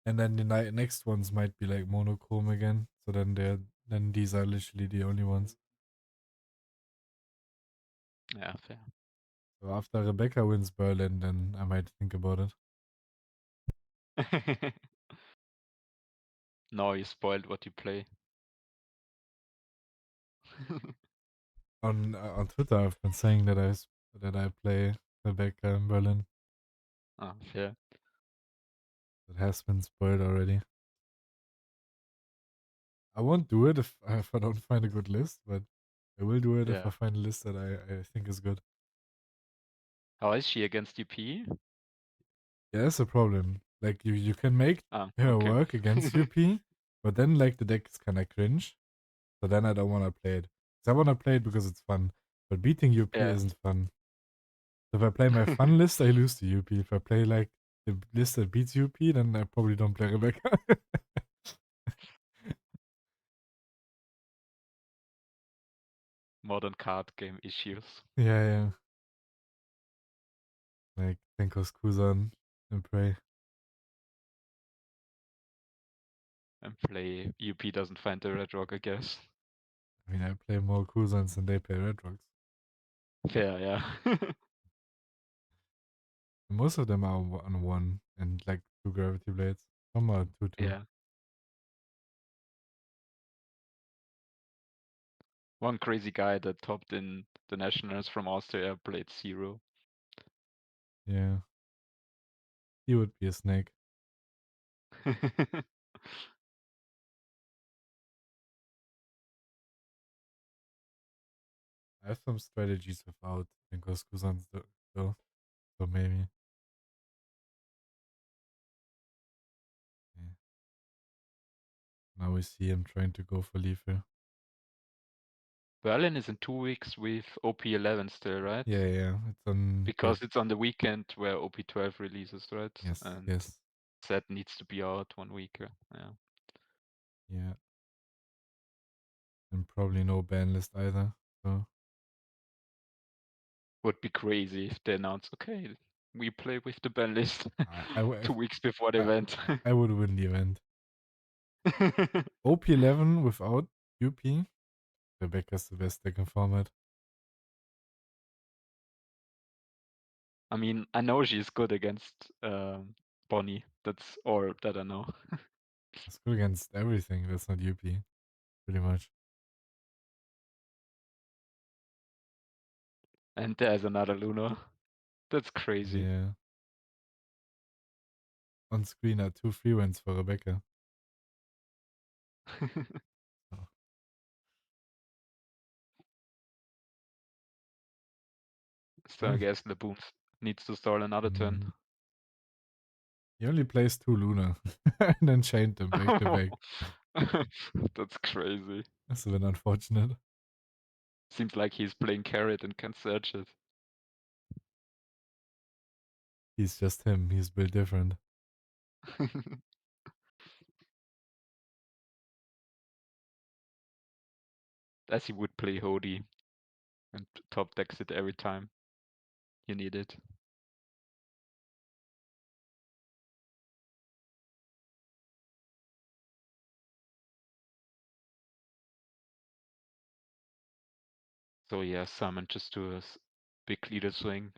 And then the next ones might be like monochrome again. So then these are literally the only ones. Yeah, fair. So after Rebecca wins Berlin, then I might think about it. Now you spoiled what you play. On Twitter, I've been saying that I play Rebecca in Berlin. Ah, fair. It has been spoiled already. I won't do it if I don't find a good list, but I will do it if Yeah. I find a list that I think is good. How is she against UP? Yeah, that's a problem. Like you can make Ah, her okay. work against UP, but then like the deck is kind of cringe. So then I don't want to play it. 'Cause I want to play it because it's fun. But beating UP Yeah. isn't fun. So if I play my fun list, I lose to UP. If I play like the list that beats UP, then I probably don't play Rebecca. Modern card game issues. Yeah, yeah. Like Tenko's Kuzan and pray. And play UP doesn't find the red rock, I guess. I mean, I play more Kuzans than they play Red Rocks. Fair, yeah. And most of them are on 1 and like 2 Gravity Blades. Some are 2-2. Yeah. One crazy guy that topped in the nationals from Austria played 0. Yeah. He would be a snake. I have some strategies without Tenko's Kuzans though. So maybe. Yeah. Now we see him trying to go for Leafer. Berlin is in 2 weeks with OP11 still, right? Yeah, yeah. It's on Because it's on the weekend where OP12 releases, right? Yes, And yes. that needs to be out 1 week. Yeah. Yeah. And probably no ban list either. So Would be crazy if they announce, okay, we play with the ban list I 2 weeks before the I, event. I would win the event. OP11 without UP. Rebecca's the best deck in format. I mean, I know she's good against Bonnie. That's all that I know. It's good against everything that's not UP. Pretty much. And there's another Luna. That's crazy. Yeah. On screen are 2 free wins for Rebecca. So, So I guess Laboon needs to stall another turn. He only plays 2 Luna and then chained them back to back. That's crazy. That's a bit unfortunate. Seems like he's playing carrot and can search it. He's just him. He's built different. As he would play Hody and top decks it every time you need it. So yeah, Simon just do a big leader swing.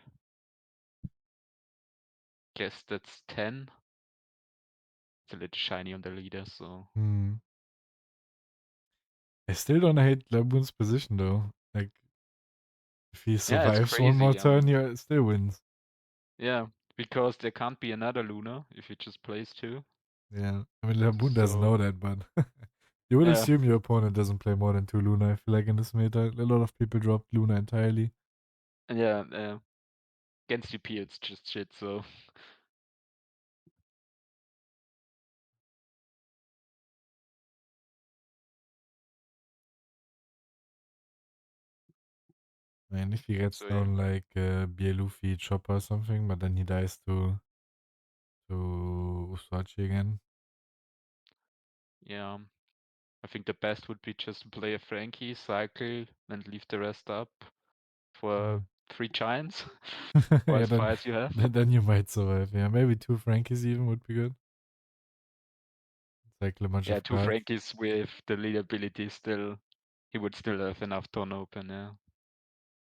Guess that's 10. It's a little shiny on the leader, so I still don't hate Laboon's position though. Like, if he yeah, it's survives one more crazy. turn, he still wins. Yeah, because there can't be another Luna if he just plays 2. Yeah, I mean Laboon doesn't know So that, but you would yeah, assume your opponent doesn't play more than 2 Luna. I feel like in this meta, a lot of people dropped Luna entirely. yeah, against UP it's just shit. So I mean, if he gets so yeah, down like Luffy Chopper or something, but then he dies to Uswachi again. yeah. I think the best would be just to play a Frankie, cycle, and leave the rest up for 3 giants, or Yeah, as far as you have. then you might survive. Yeah, maybe 2 Frankies even would be good. Cycle a bunch Yeah, of 2 cards. Frankies with the lead ability still, he would still have enough turn open, yeah.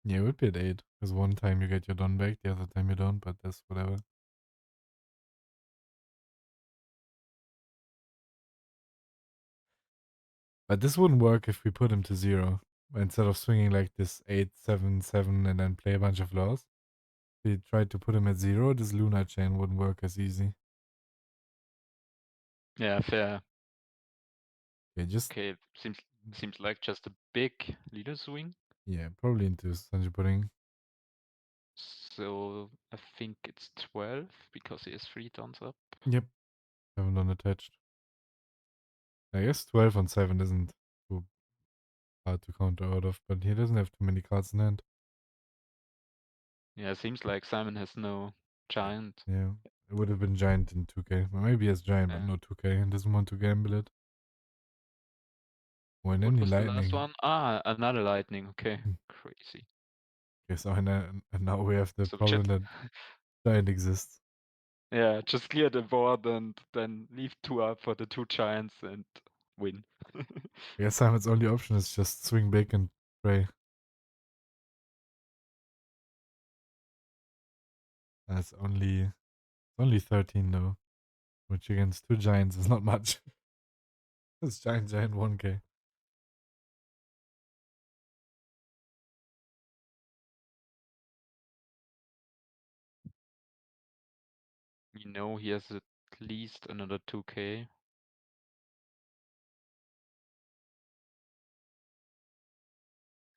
Yeah, it would be at 8. Because one time you get your Don back, the other time you don't, but that's whatever. But this wouldn't work if we put him to 0. Instead of swinging like this 8-7-7 and then play a bunch of laws. If we tried to put him at 0, this Luna chain wouldn't work as easy. Yeah, fair. Okay, just... Okay, seems like just a big leader swing. Yeah, probably into Sanji Pudding. So I think it's 12 because he has 3 turns up. Yep. Haven't done attached. I guess 12 on 7 isn't too hard to counter out of, but he doesn't have too many cards in hand. Yeah, seems like Simon has no giant. Yeah. It would have been Giant in 2K. Well, maybe he has Giant, but Yeah. no 2K and doesn't want to gamble it. Or in What any was the last lightning. one? Ah, another lightning. Okay, crazy. Okay, so and now we have the So problem just that Giant exists. yeah, just clear the board and then leave 2 up for the 2 giants and win. I guess Simon's only option is just swing big and pray. That's only 13 though, which against 2 Giants is not much. It's Giant 1K. You know he has at least another 2k.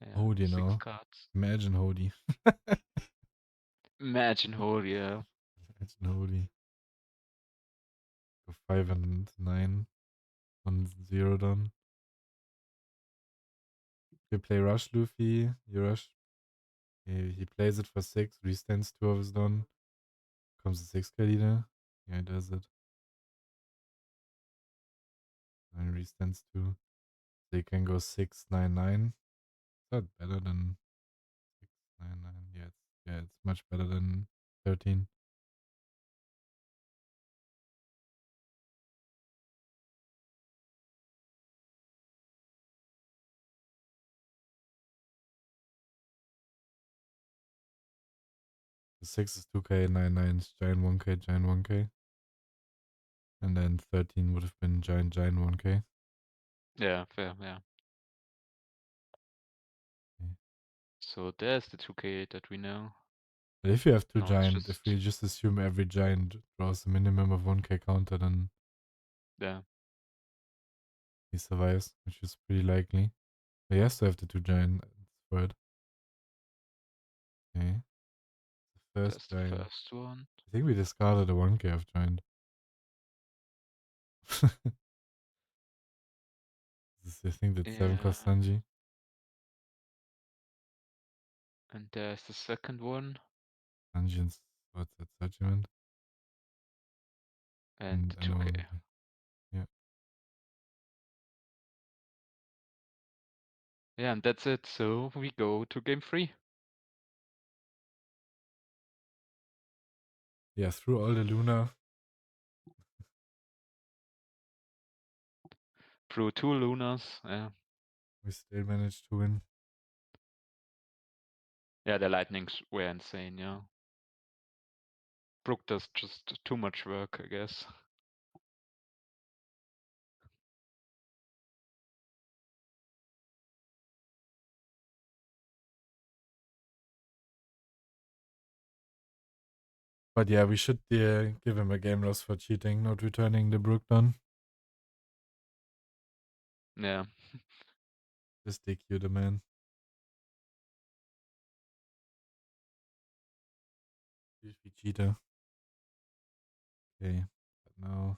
Yeah, Hody, 6 know. cards. Imagine Hody. Imagine hold, yeah. Imagine Hody. Go 5 and 9 on 0 done. You play Rush Luffy, you rush. He plays it for 6, restands 2 of his done. Comes the 6k leader. Yeah, he does it. And restands 2. So you can go 6-9-9. Is that better than 6-9-9? Yeah, it's much better than 13. The 6 is 2k, 9-9 is giant 1k, giant 1k. And then 13 would have been giant 1k. Yeah, fair, yeah. Okay. So there's the 2k that we know. But if you have 2 No, it's giant, if just we just assume every giant draws a minimum of 1k counter, then yeah. he survives, which is pretty likely. But he has to have the 2 giant for it. Okay. The first There's the giant. first one. I think we discarded a 1k of giant. I think that's 7 cost Yeah. Sanji. And there's the second one. Sanji and what's that judgment? And the And all 2K. of the, yeah. Yeah, and that's it. So we go to game 3. Yeah, through all the Luna. Through 2 Lunas. Yeah. We still managed to win. Yeah, the lightnings were insane, yeah. Brook does just too much work, I guess. But yeah, we should give him a game loss for cheating, not returning the Brook done. Yeah. Just DQ the man. Usually cheater. Okay, but now.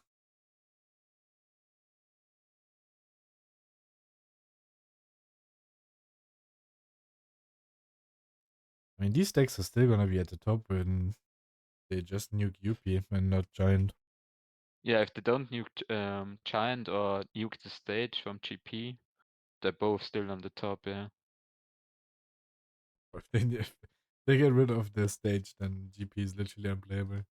I mean, these decks are still gonna be at the top when they just nuke UP and not Giant. Yeah, if they don't nuke Giant or nuke the stage from GP, they're both still on the top, yeah. If they get rid of the stage, then GP is literally unplayable.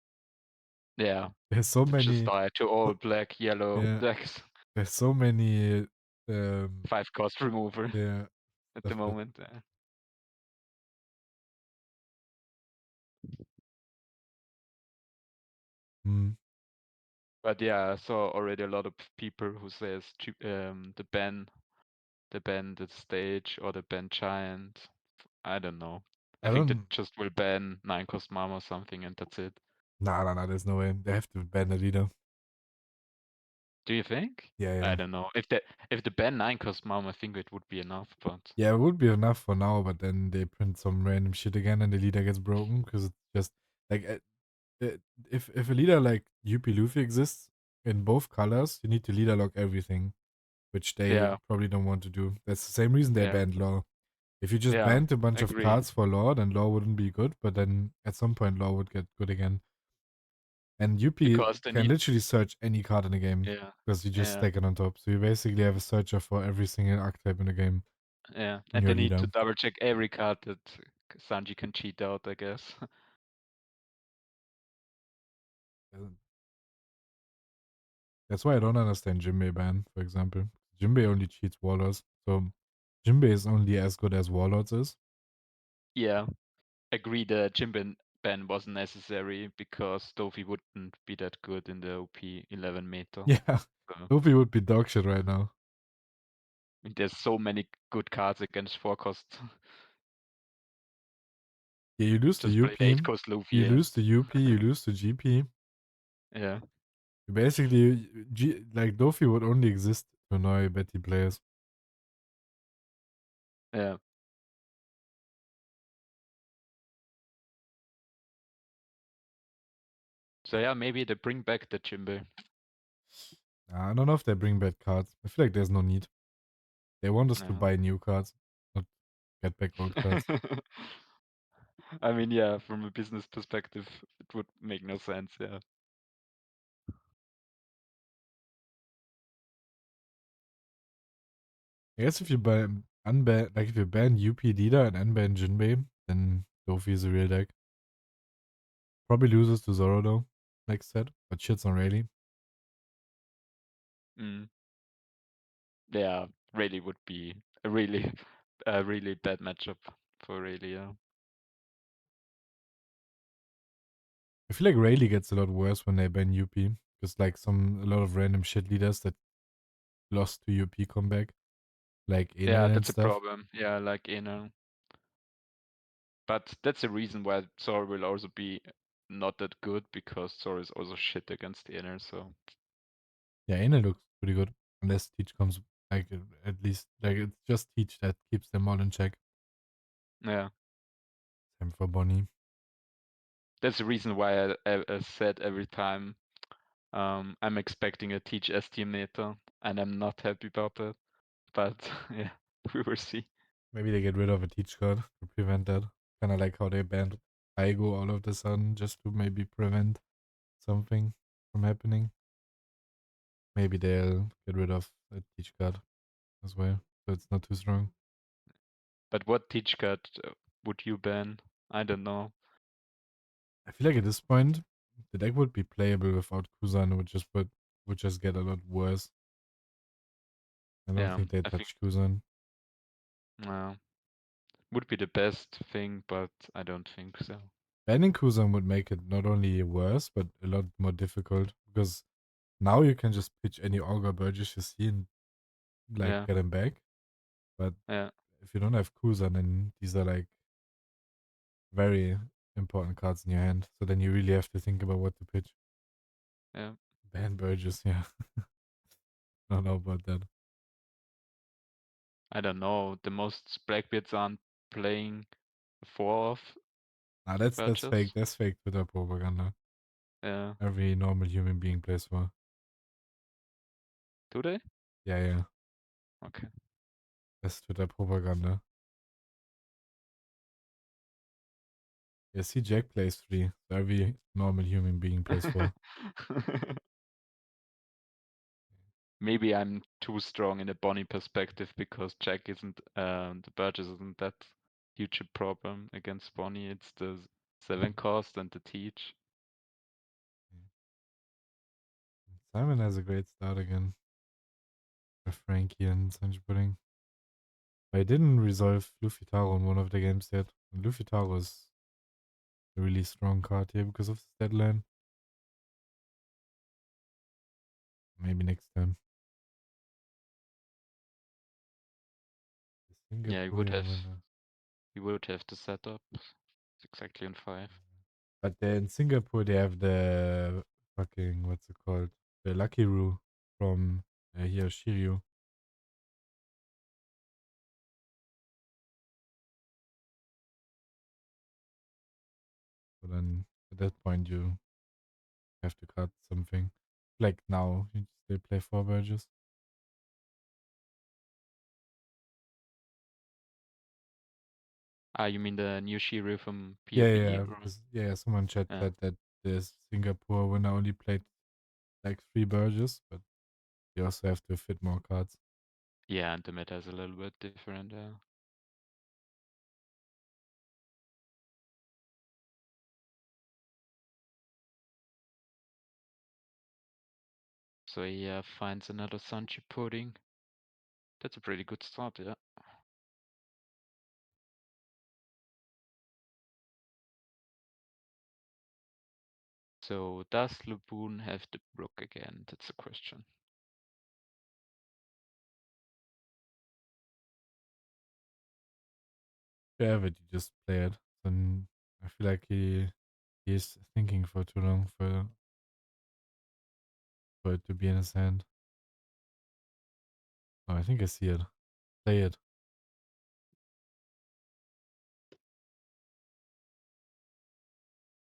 Yeah. There's so They just many. die to all black, yellow Yeah, decks. there's so many. 5 cost remover Yeah, at the stuff that. moment. Hmm. But yeah, I saw already a lot of people who says the ban the stage or the ban Giant. I don't know. I I think they don't. just will ban 9 cost Mom or something and that's it. Nah. There's no way. They have to ban the leader. Do you think? Yeah. I don't know. If the ban 9 cost Mom, I think it would be enough, but Yeah, it would be enough for now, but then they print some random shit again and the leader gets broken because it's just like if a leader like UP Luffy exists in both colors, you need to leader lock everything, which they yeah, probably don't want to do. That's the same reason they yeah, banned Law. If you just yeah, banned a bunch of agree. cards for Law, then Law wouldn't be good, but then at some point Law would get good again. And UP Because they can need, literally search any card in the game yeah, because you just yeah, stack it on top. So you basically have a searcher for every single archetype in the game yeah. in And your they need to leader. double check every card that Sanji can cheat out, I guess. That's why I don't understand Jinbei ban, for example. Jinbei only cheats Warlords, so Jinbei is only as good as Warlords is. Yeah, agree the Jimbin ban wasn't necessary because Dovi wouldn't be that good in the OP11 meta. Yeah, So, Luffy would be dog shit right now. there's so many good cards against 4 cost. Yeah, you lose to Just play UP, 8 cost Luffy, you yeah. lose to UP, you lose to GP. Yeah. Basically, like Dofi would only exist to annoy Betty players. Yeah. So yeah, maybe they bring back the Jimbe. I don't know if they bring back cards. I feel like there's no need. They want us to Yeah. buy new cards, not get back old cards. I mean, yeah, from a business perspective, it would make no sense, yeah. I guess if you unban, like if you ban UP leader and unban Jinbei, then Dofi is a real deck. Probably loses to Zoro though, next set, but shits on Rayleigh. Mm. Yeah, Rayleigh would be a really, a really bad matchup for Rayleigh, yeah. I feel like Rayleigh gets a lot worse when they ban UP, because like a lot of random shit leaders that lost to UP come back, like Yeah, Enel and that's a stuff. problem. Yeah, like, you know. But that's the reason why Zoro will also be not that good, because Zoro is also shit against the inner, so. Yeah, Enel looks pretty good, unless Teach comes, like at least, like it's just Teach that keeps them all in check. Yeah. Same for Bonnie. That's the reason why I said every time I'm expecting a Teach STM meta, and I'm not happy about that. but yeah, we will see. Maybe they get rid of a teach card to prevent that. Kind of like how they banned Aigo all of a sudden just to maybe prevent something from happening. Maybe they'll get rid of a teach card as well, so it's not too strong. But what teach card would you ban? I don't know. I feel like at this point, the deck would be playable without Kuzan, would just get a lot worse. I don't Yeah, think they I think touch Kuzan. would be the best thing, but I don't think so. Banning Kuzan would make it not only worse, but a lot more difficult because now you can just pitch any Augur Burgess you see and like Yeah, get him back. But yeah, if you don't have Kuzan, then these are like very important cards in your hand. So then you really have to think about what to pitch. yeah. Ban Burgess, yeah. Don't know about that. I don't know. The most Blackbeards aren't playing 4 of Nah, that's fake. Burgess. That's fake Twitter propaganda. Yeah. Every normal human being plays for. Do they? Yeah, yeah. Okay. That's Twitter propaganda. Yeah, see, Jack plays 3. So every normal human being plays 4. Maybe I'm too strong in a Bonnie perspective because Jack isn't, the Burgess isn't that huge a problem against Bonnie. It's the 7 cost and the teach. Simon has a great start again. With Frankie and Sanji Pudding. I didn't resolve Luffy Taro in one of the games yet. Luffy Taro is a really strong card here because of this deadline. Maybe next time. The Yeah, Singaporean winner. you would have the setup. It's exactly on 5. But in Singapore, they have the fucking, what's it called? The Lucky Roo from here, Shiryu. So then at that point, you have to cut something. Like now, you still play 4 Burgess. Ah, you mean the new Shiryu from Yeah, PoE? yeah, Or... because yeah, someone chat Yeah. said that the Singapore winner only played like 3 Burgess, but you also have to fit more cards. Yeah, and the meta is a little bit different. Yeah. So he finds another Sanchi pudding. That's a pretty good start, yeah. So does Laboon have the Brook again? That's the question. If you have it, you just play it. Then I feel like he's thinking for too long for it to be in his hand. Oh, I think I see it. Play it.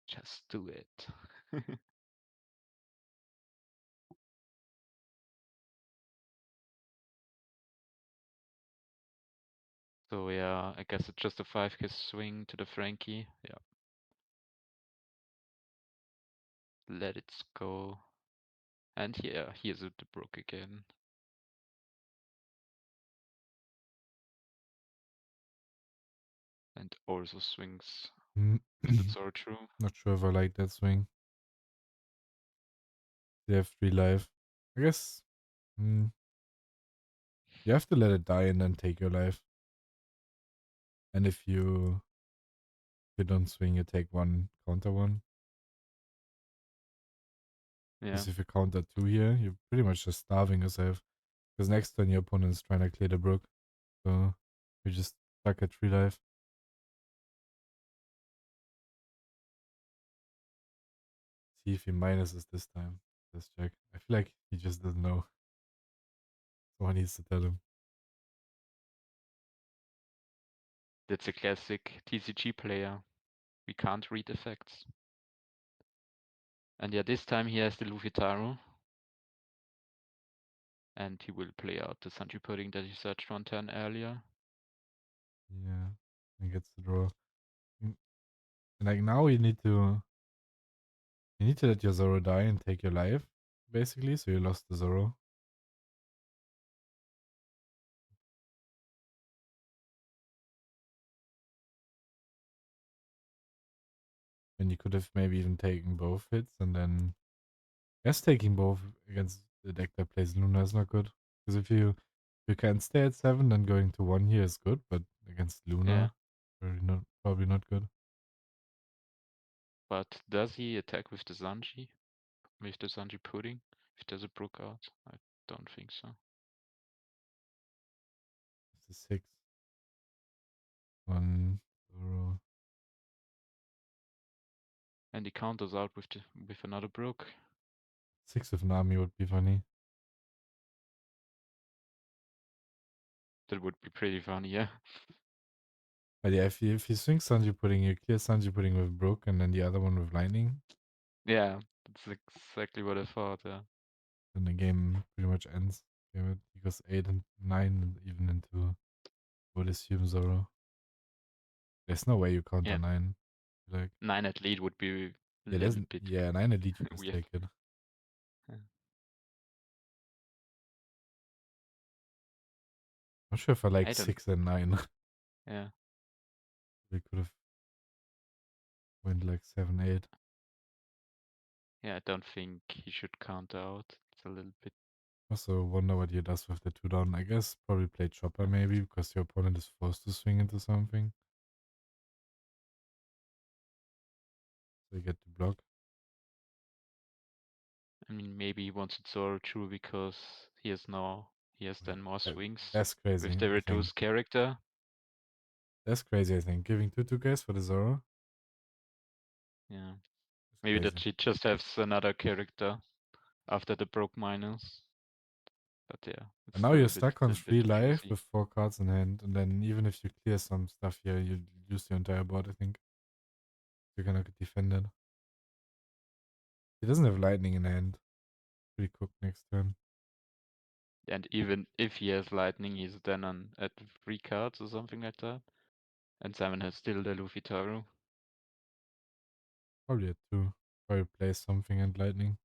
Just do it. So yeah, I guess it's just a 5k swing to the Frankie. Yeah. Let it go. And yeah, here's the Brook again. And also swings. That's all true. Not sure if I like that swing. They have 3 life. I guess you have to let it die and then take your life. And if you don't swing, you take 1 counter 1. Yeah. Because if you counter 2 here, you're pretty much just starving yourself. Because next turn your opponent's trying to clear the brook. So you just stuck at 3 life. See if he minuses this time. Let's check. I feel like he just doesn't know. Someone needs to tell him. That's a classic TCG player. We can't read effects. And yeah, this time he has the Luffy Taro. And he will play out the Sanji pudding that he searched on turn earlier. Yeah, and gets the draw. And like now you need to let your Zoro die and take your life, basically. So you lost the Zoro. And you could have maybe even taken both hits and then yes, taking both against the deck that plays Luna is not good. Because if you can stay at 7, then going to 1 here is good, but against Luna, probably not good. But does he attack with the Sanji? With the Sanji pudding? If there's a brook out? I don't think so. It's a 6. 1 Zoro. And he counters out with another brook. 6 of Nami would be funny. That would be pretty funny, yeah. But yeah, if you swing Sanji pudding, you clear Sanji pudding with Brook and then the other one with Lightning, Yeah, that's exactly what I thought, yeah. then the game pretty much ends. He goes 8 and 9 and even into, I would assume, Zoro. There's no way you counter Yeah. 9. Like 9 at lead would be a yeah, little bit 9 elite you just weird. take it. Yeah. Not sure if I like I don't. 6 and 9. Yeah. We could have went like 7, 8. Yeah, I don't think he should counter out. It's a little bit. Also wonder what he does with the 2 down. I guess probably play Chopper maybe because your opponent is forced to swing into something. So you get to block. I mean, maybe he wants it Zoro true because he has then more swings That's crazy. with the I think. reduced character. That's crazy, I think. Giving 2 guys for the Zoro. Yeah. That's Maybe that crazy. he just has another character after the broke minus. But yeah, it's And now still you're a stuck on little bit 3 life crazy. with 4 cards in hand. And then even if you clear some stuff here, you lose your entire board, I think. You're gonna get defended. He doesn't have lightning in hand. Pretty cooked next turn. And even if he has lightning, he's then at 3 cards or something like that. And Simon has still the Luffy Taro. Probably at 2. Probably play something and lightning.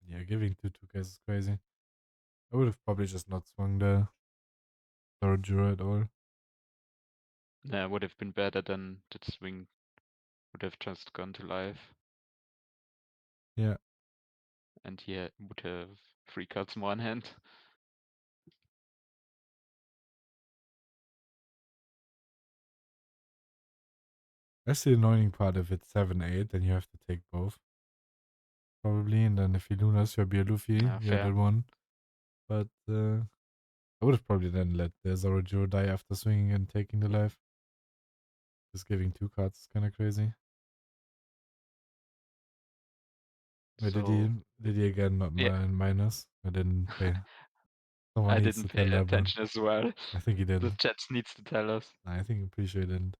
Yeah, giving 2 guys is crazy. I would have probably just not swung the Zoro at all. Yeah, would have been better than that swing would have just gone to life. Yeah. And he would have 3 cards more in hand. That's the annoying part. If it's 7, 8, then you have to take both. Probably. And then if you lose, you'll be a Luffy. Yeah, You had fair. that one. But I would have probably then let the Zoro die after swinging and taking the life. Just giving 2 cards is kind of crazy. Wait, So did he again not yeah, minus? I didn't pay. Someone I needs to didn't tell pay Laboon. attention as well. I think he The didn't. chat needs to tell us. I think I'm pretty sure he didn't.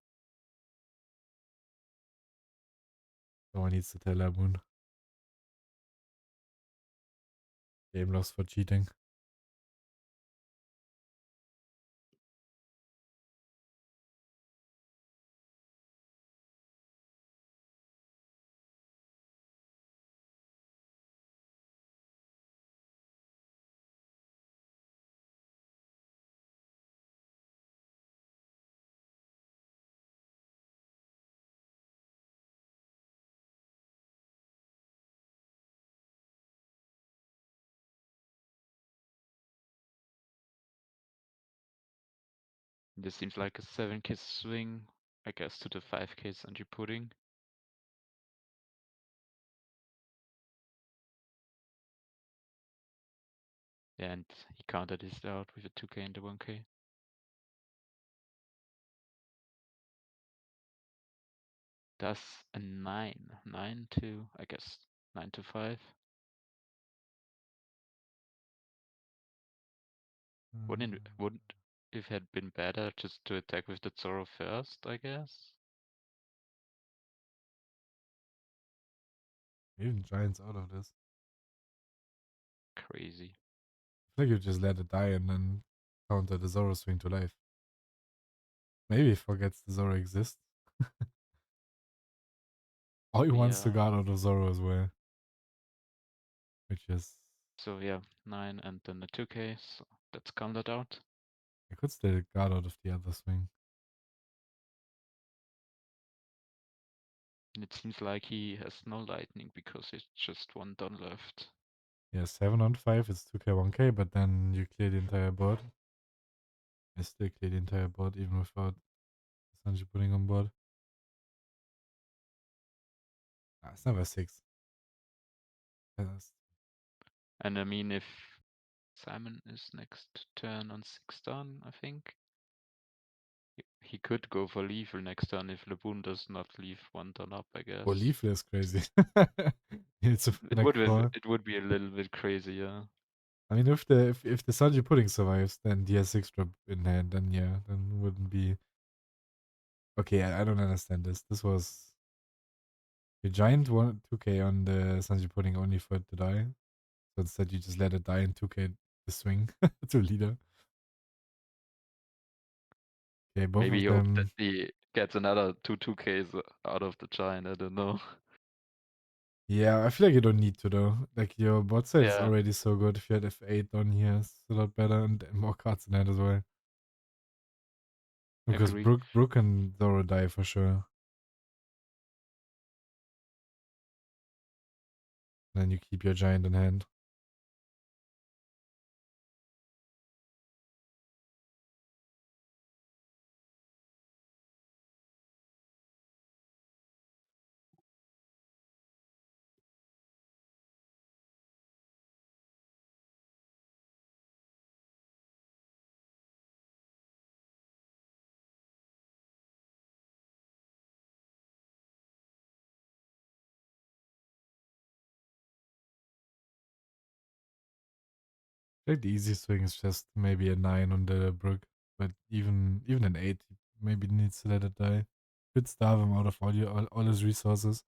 Someone needs to tell Laboon. Game lost for cheating. This seems like a 7k swing, I guess, to the 5k Sanji pudding. Yeah, and he countered this out with a 2k and a 1k. That's a 9. 9 to, I guess, 9 to 5. Wouldn't if it had been better just to attack with the Zoro first, I guess. Even Giant's out of this. Crazy. I think you just let it die and then counter the Zoro swing to life. Maybe he forgets the Zoro exists. Or he wants to Yeah. guard out of Zoro as well. Which is... So yeah, 9 and then the 2k, so that's counted out. I could still guard out of the other swing. And it seems like he has no lightning because it's just one done left. Yeah, 7 on 5 is 2k, 1k, but then you clear the entire board. I still clear the entire board even without Sanji putting on board. It's never 6. And I mean, if Simon is next turn on 6 done, I think. He could go for Lethal next turn if Laboon does not leave 1 done up, I guess. Oh, Lethal is crazy. It's a It neck would be, four. it would be a little bit crazy, yeah. I mean, if the Sanji pudding survives, then the S6 drop in hand, then yeah, then wouldn't be... Okay, I don't understand this. This was... The Giant won 2k on the Sanji pudding only for it to die. So instead you just let it die in 2k the swing to leader. Okay, both Maybe of he hoped that them... he gets another 2-2Ks out of the Giant, I don't know. Yeah, I feel like you don't need to though. Like your bot side is Yeah, already so good. If you had F8 on here, it's a lot better and more cards in hand as well. Because agree. Brook and Zoro die for sure. Then you keep your Giant in hand. Like the easy swing is just maybe a 9 on the Brook. But even an 8 maybe needs to let it die. Could starve him out of all his resources.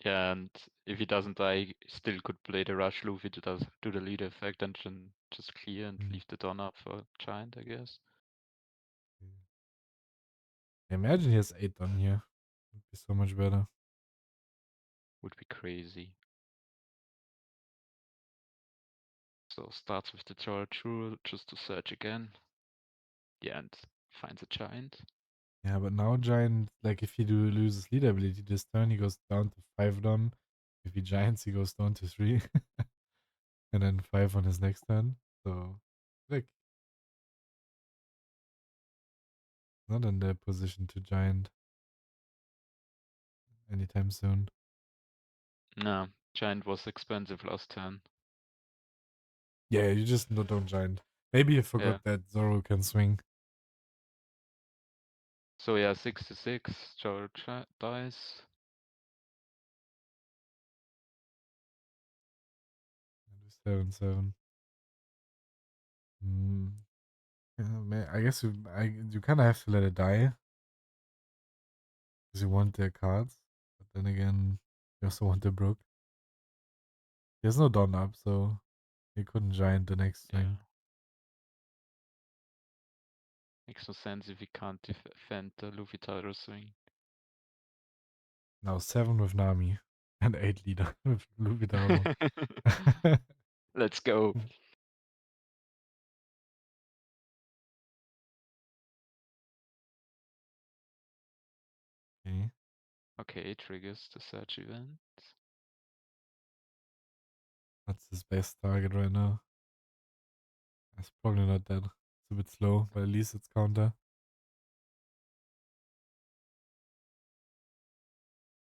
Yeah, and if he doesn't die, he still could play the Rush Luffy to do the leader effect and then just clear and leave the Don up for Giant, I guess. Imagine he has 8 on here. Would be so much better. Would be crazy. So starts with the Charge Rule just to search again. Yeah, and finds a Giant. Yeah, but now Giant, like if he loses leader ability this turn, he goes down to 5 down. If he Giants, he goes down to 3. And then 5 on his next turn. So, like, not in the position to Giant anytime soon. No, Giant was expensive last turn. Yeah, you just don't Giant. Maybe you Yeah. forgot that Zoro can swing. So yeah, 6-6, George dies. 7-7. Yeah, I guess you kind of have to let it die. Because you want their cards. But then again, you also want the Brook. There's no Dawn up, so you couldn't Giant the next Yeah. thing. Makes no sense if he can't defend the Luffy title swing. Now 7 with Nami. And 8 leader with Luffy Taro. Let's go. Okay. Okay, triggers the search event. That's his best target right now. It's probably not that. It's a bit slow, but at least it's counter.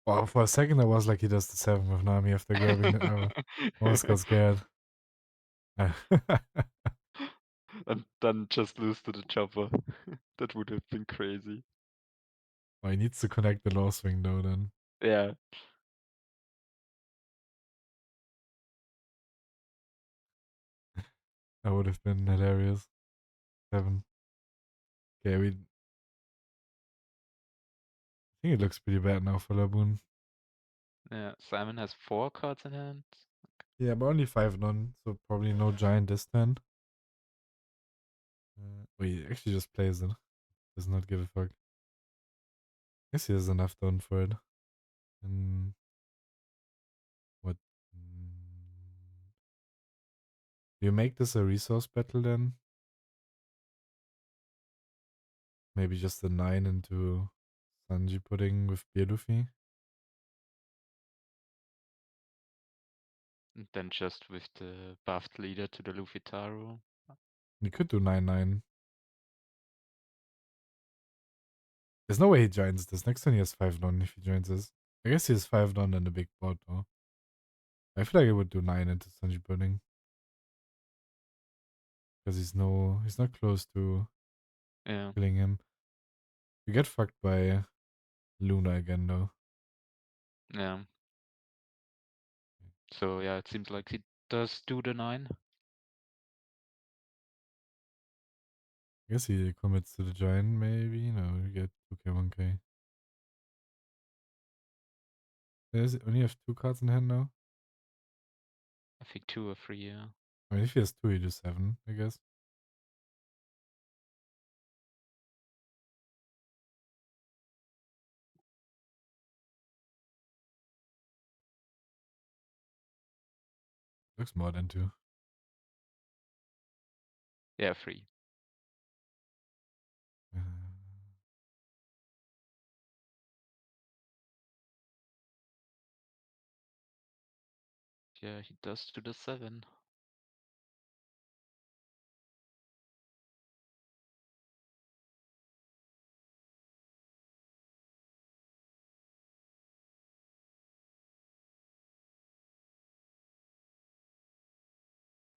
Wow, for a second I was like he does the 7 with Nami after grabbing the arrow. Almost got scared. And then just lose to the chopper. That would have been crazy. Oh, he needs to connect the low swing though then. Yeah. That would have been hilarious. 7. Okay, I think it looks pretty bad now for Laboon. Yeah, Simon has 4 cards in hand. Yeah, but only 5 none, so probably no giant this turn. He actually just plays it. Does not give a fuck. Guess he has enough done for it. And what? Do you make this a resource battle then? Maybe just a 9 into Sanji pudding with Beer Luffy? And then just with the buffed leader to the Luffy Taro. You could do 9-9. There's no way he joins this. Next turn he has 5 non if he joins this. I guess he has 5 non and a big board though. I feel like I would do 9 into Sanji pudding. Because he's not close to killing him. You get fucked by Luna again though. Yeah. So yeah, it seems like he does do the 9. I guess he commits to the giant maybe. No, you get 2k, 1k. Does he only have 2 cards in hand now? I think 2 or 3, yeah. I mean, if he has 2, he does 7, I guess. Looks more than 2. Yeah, 3. Uh, Yeah, he does do the 7.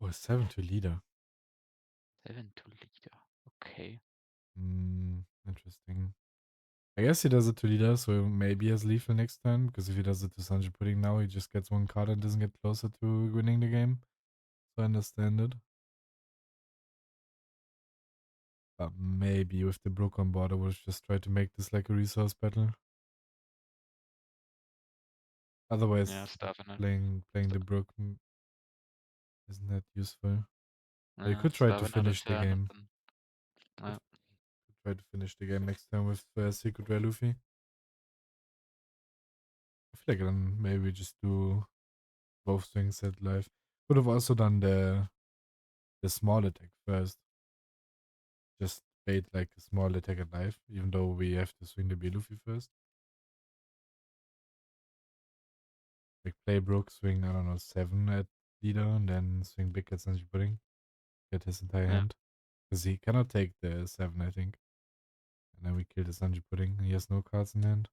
oh, 7 to leader. 7 to leader. Okay. Interesting. I guess he does it to leader, so maybe he has lethal next turn, because if he does it to Sanji Pudding now, he just gets 1 card and doesn't get closer to winning the game. So I understand it. But maybe with the Brook on board, I would just try to make this like a resource battle. Otherwise, Yeah, playing the Brook isn't that useful. But you Yeah, could try starve to another finish the turn and game. then. Yeah. Could try to finish the game next time with Secret Rare Luffy. I feel like then maybe we just do both swings at life. Could have also done the small attack first. Just bait like a small attack at life, even though we have to swing the B Luffy first. Like play Brook, swing, I don't know, 7 at leader, and then swing big at Sanji Pudding. Get his entire Yeah. hand. Because he cannot take the 7, I think. And then we kill the Sanji Pudding. He has no cards in hand.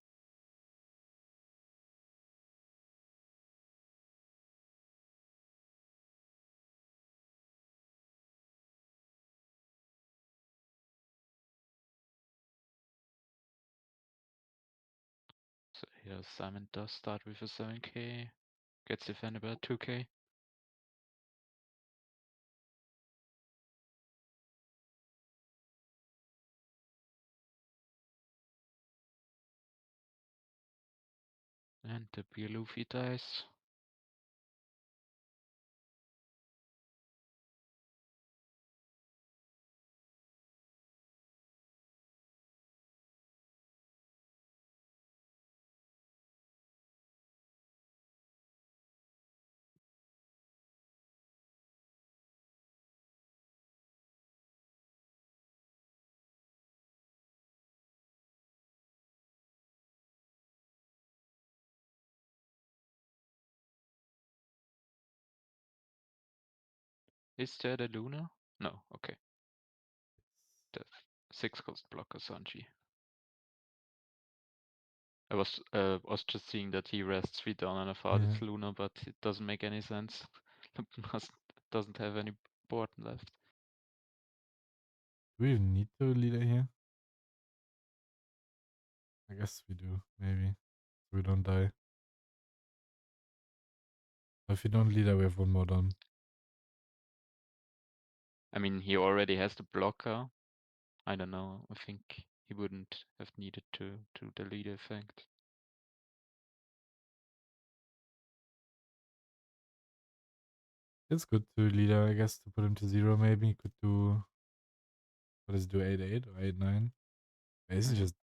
So here Simon does start with a 7k. Gets defended by 2k. And the B Luffy dies. Is there the Luna? No, okay. The 6 cost blocker Sanji. I was just seeing that he rests 3 down and I thought it's Luna, but it doesn't make any sense. Doesn't have any board left. Do we even need to leader here? I guess we do, maybe. So we don't die. If we don't leader, we have 1 more done. I mean, he already has the blocker. I don't know. I think he wouldn't have needed to do the lead effect. It's good to leader, I guess, to put him to 0 maybe. Could do, what does it do, 8-8 or 8-9? Is Yeah. just,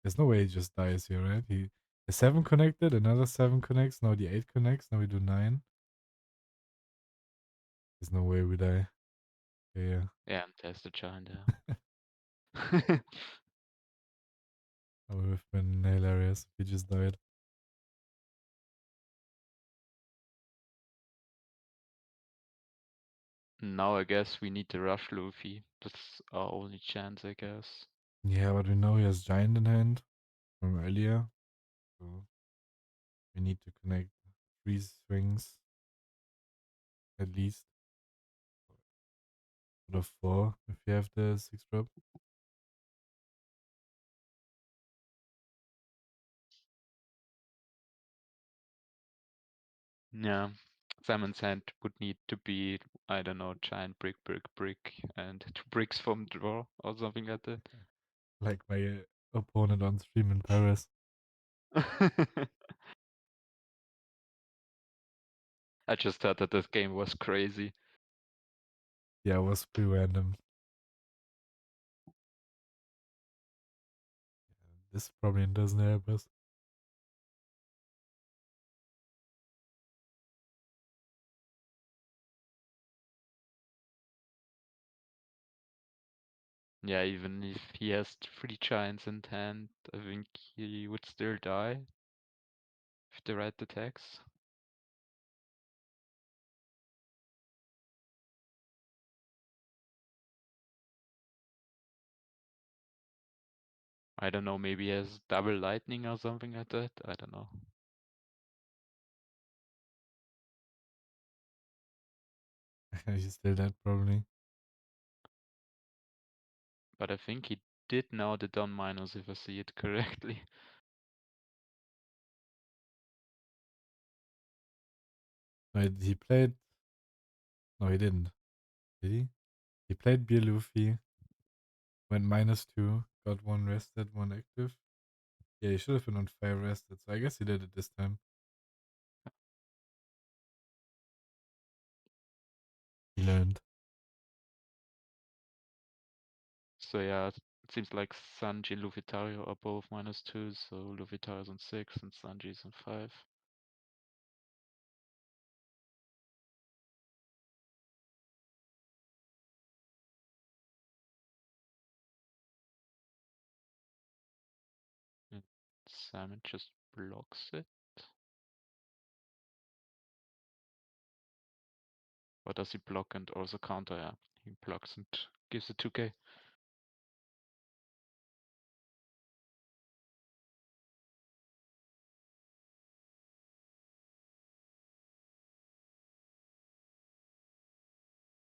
there's no way he just dies here, right? The 7 connected, another 7 connects, now the 8 connects, now we do 9. There's no way we die. Yeah. Yeah, and there's the giant, yeah. That would have been hilarious if he just died. Now I guess we need to rush Luffy. That's our only chance, I guess. Yeah, but we know he has giant in hand from earlier. So we need to connect 3 swings at least. Out of 4 if you have the 6 drop. Yeah. Simon's hand would need to be, I don't know, giant brick, brick, brick, and 2 bricks from draw or something like that. Like my opponent on stream in Paris. I just thought that this game was crazy. Yeah, it was pretty random. This probably doesn't help us. Yeah, even if he has 3 giants in hand, I think he would still die with the right attacks. I don't know, maybe he has double lightning or something like that. I don't know. He's still dead probably. But I think he did know the Don minus if I see it correctly. No, he played. No, he didn't. Did he? He played Beer Luffy. Went -2. Got 1 rested, 1 active. Yeah, he should have been on fire rested. So I guess he did it this time. He learned. So yeah, it seems like Sanji and Luffy-Tario are both -2, so Luffy-Tario's on 6 and Sanji's on 5. And Simon just blocks it. Or does he block and also counter? Yeah, he blocks and gives it 2k.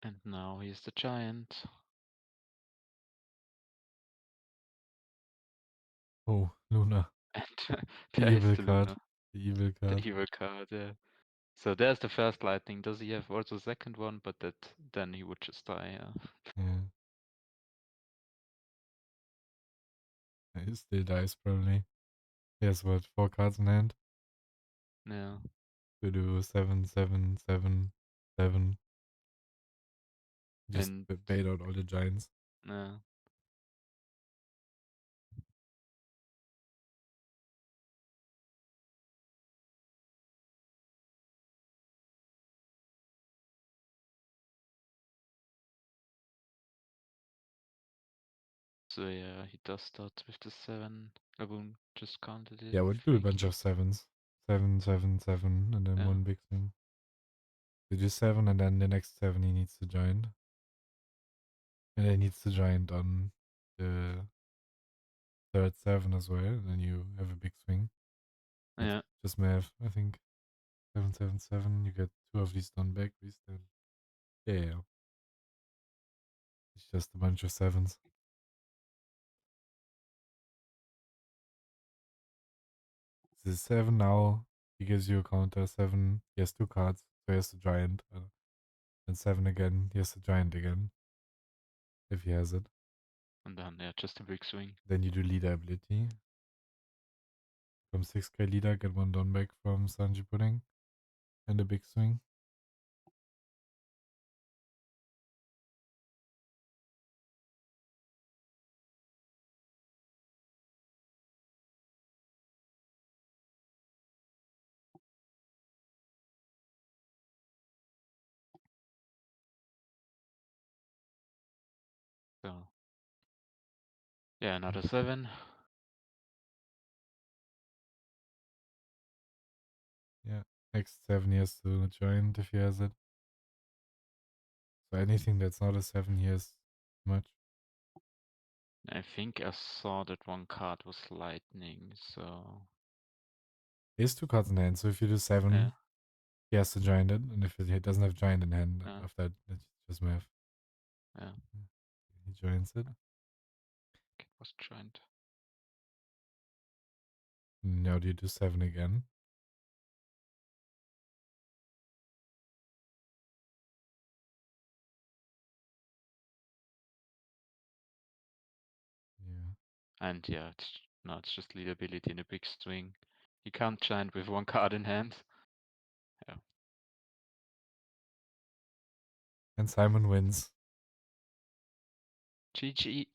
And now he's the giant. Oh, Luna. And The there is evil the card. Luna, The evil the card. evil card, yeah. So there's the first lightning. Does he have also second one? But that then he would just die, yeah. Yeah. He still dies probably. He has what, 4 cards in hand? Yeah. To do 7, 7, 7, 7. Just And bait out all the giants. yeah. So yeah, he does start with the 7. Laboon just counted it, Yeah, I we'll do a think. bunch of 7s. 7, 7, 7, and then Yeah. 1 big thing. We do 7, and then the next 7 he needs to giant. And then he needs to giant on the third 7 as well. And then you have a big swing. That's Yeah. just math, I think. 7, 7, 7. You get 2 of these done back. We still. Yeah. It's just a bunch of 7s. This is 7 now. He gives you a counter 7. He has 2 cards. So he has the giant. And 7 again. He has the giant again. if he has it. And then, yeah, just a big swing. Then you do leader ability. From 6k leader, get 1 down back from Sanji Pudding. And a big swing. So, yeah, another 7. Yeah, next 7 years to join if he has it. So anything that's not a 7 years much. I think I saw that one card was lightning, so He has 2 cards in hand, so if you do 7, yeah. he has to join it. And if he doesn't have giant in hand, Yeah. after that, it's just math. Yeah. He joins it. It was joined. Now do you do 7 again? Yeah. And yeah, it's just lead ability in a big swing. You can't giant with 1 card in hand. Yeah. And Simon wins. GG.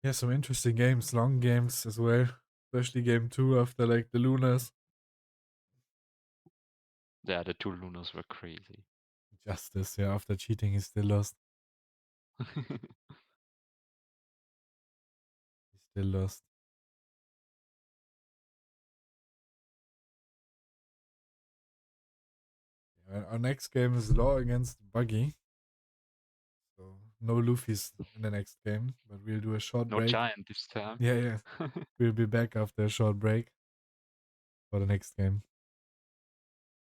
Yeah, some interesting games, long games as well. Especially game 2 after like the Lunas. Yeah, the 2 Lunas were crazy. Justice, yeah, after cheating he still lost. He still lost. Our next game is Law against Buggy. So no Luffy's in the next game, but we'll do a short No break. giant this time. Yeah. We'll be back after a short break for the next game.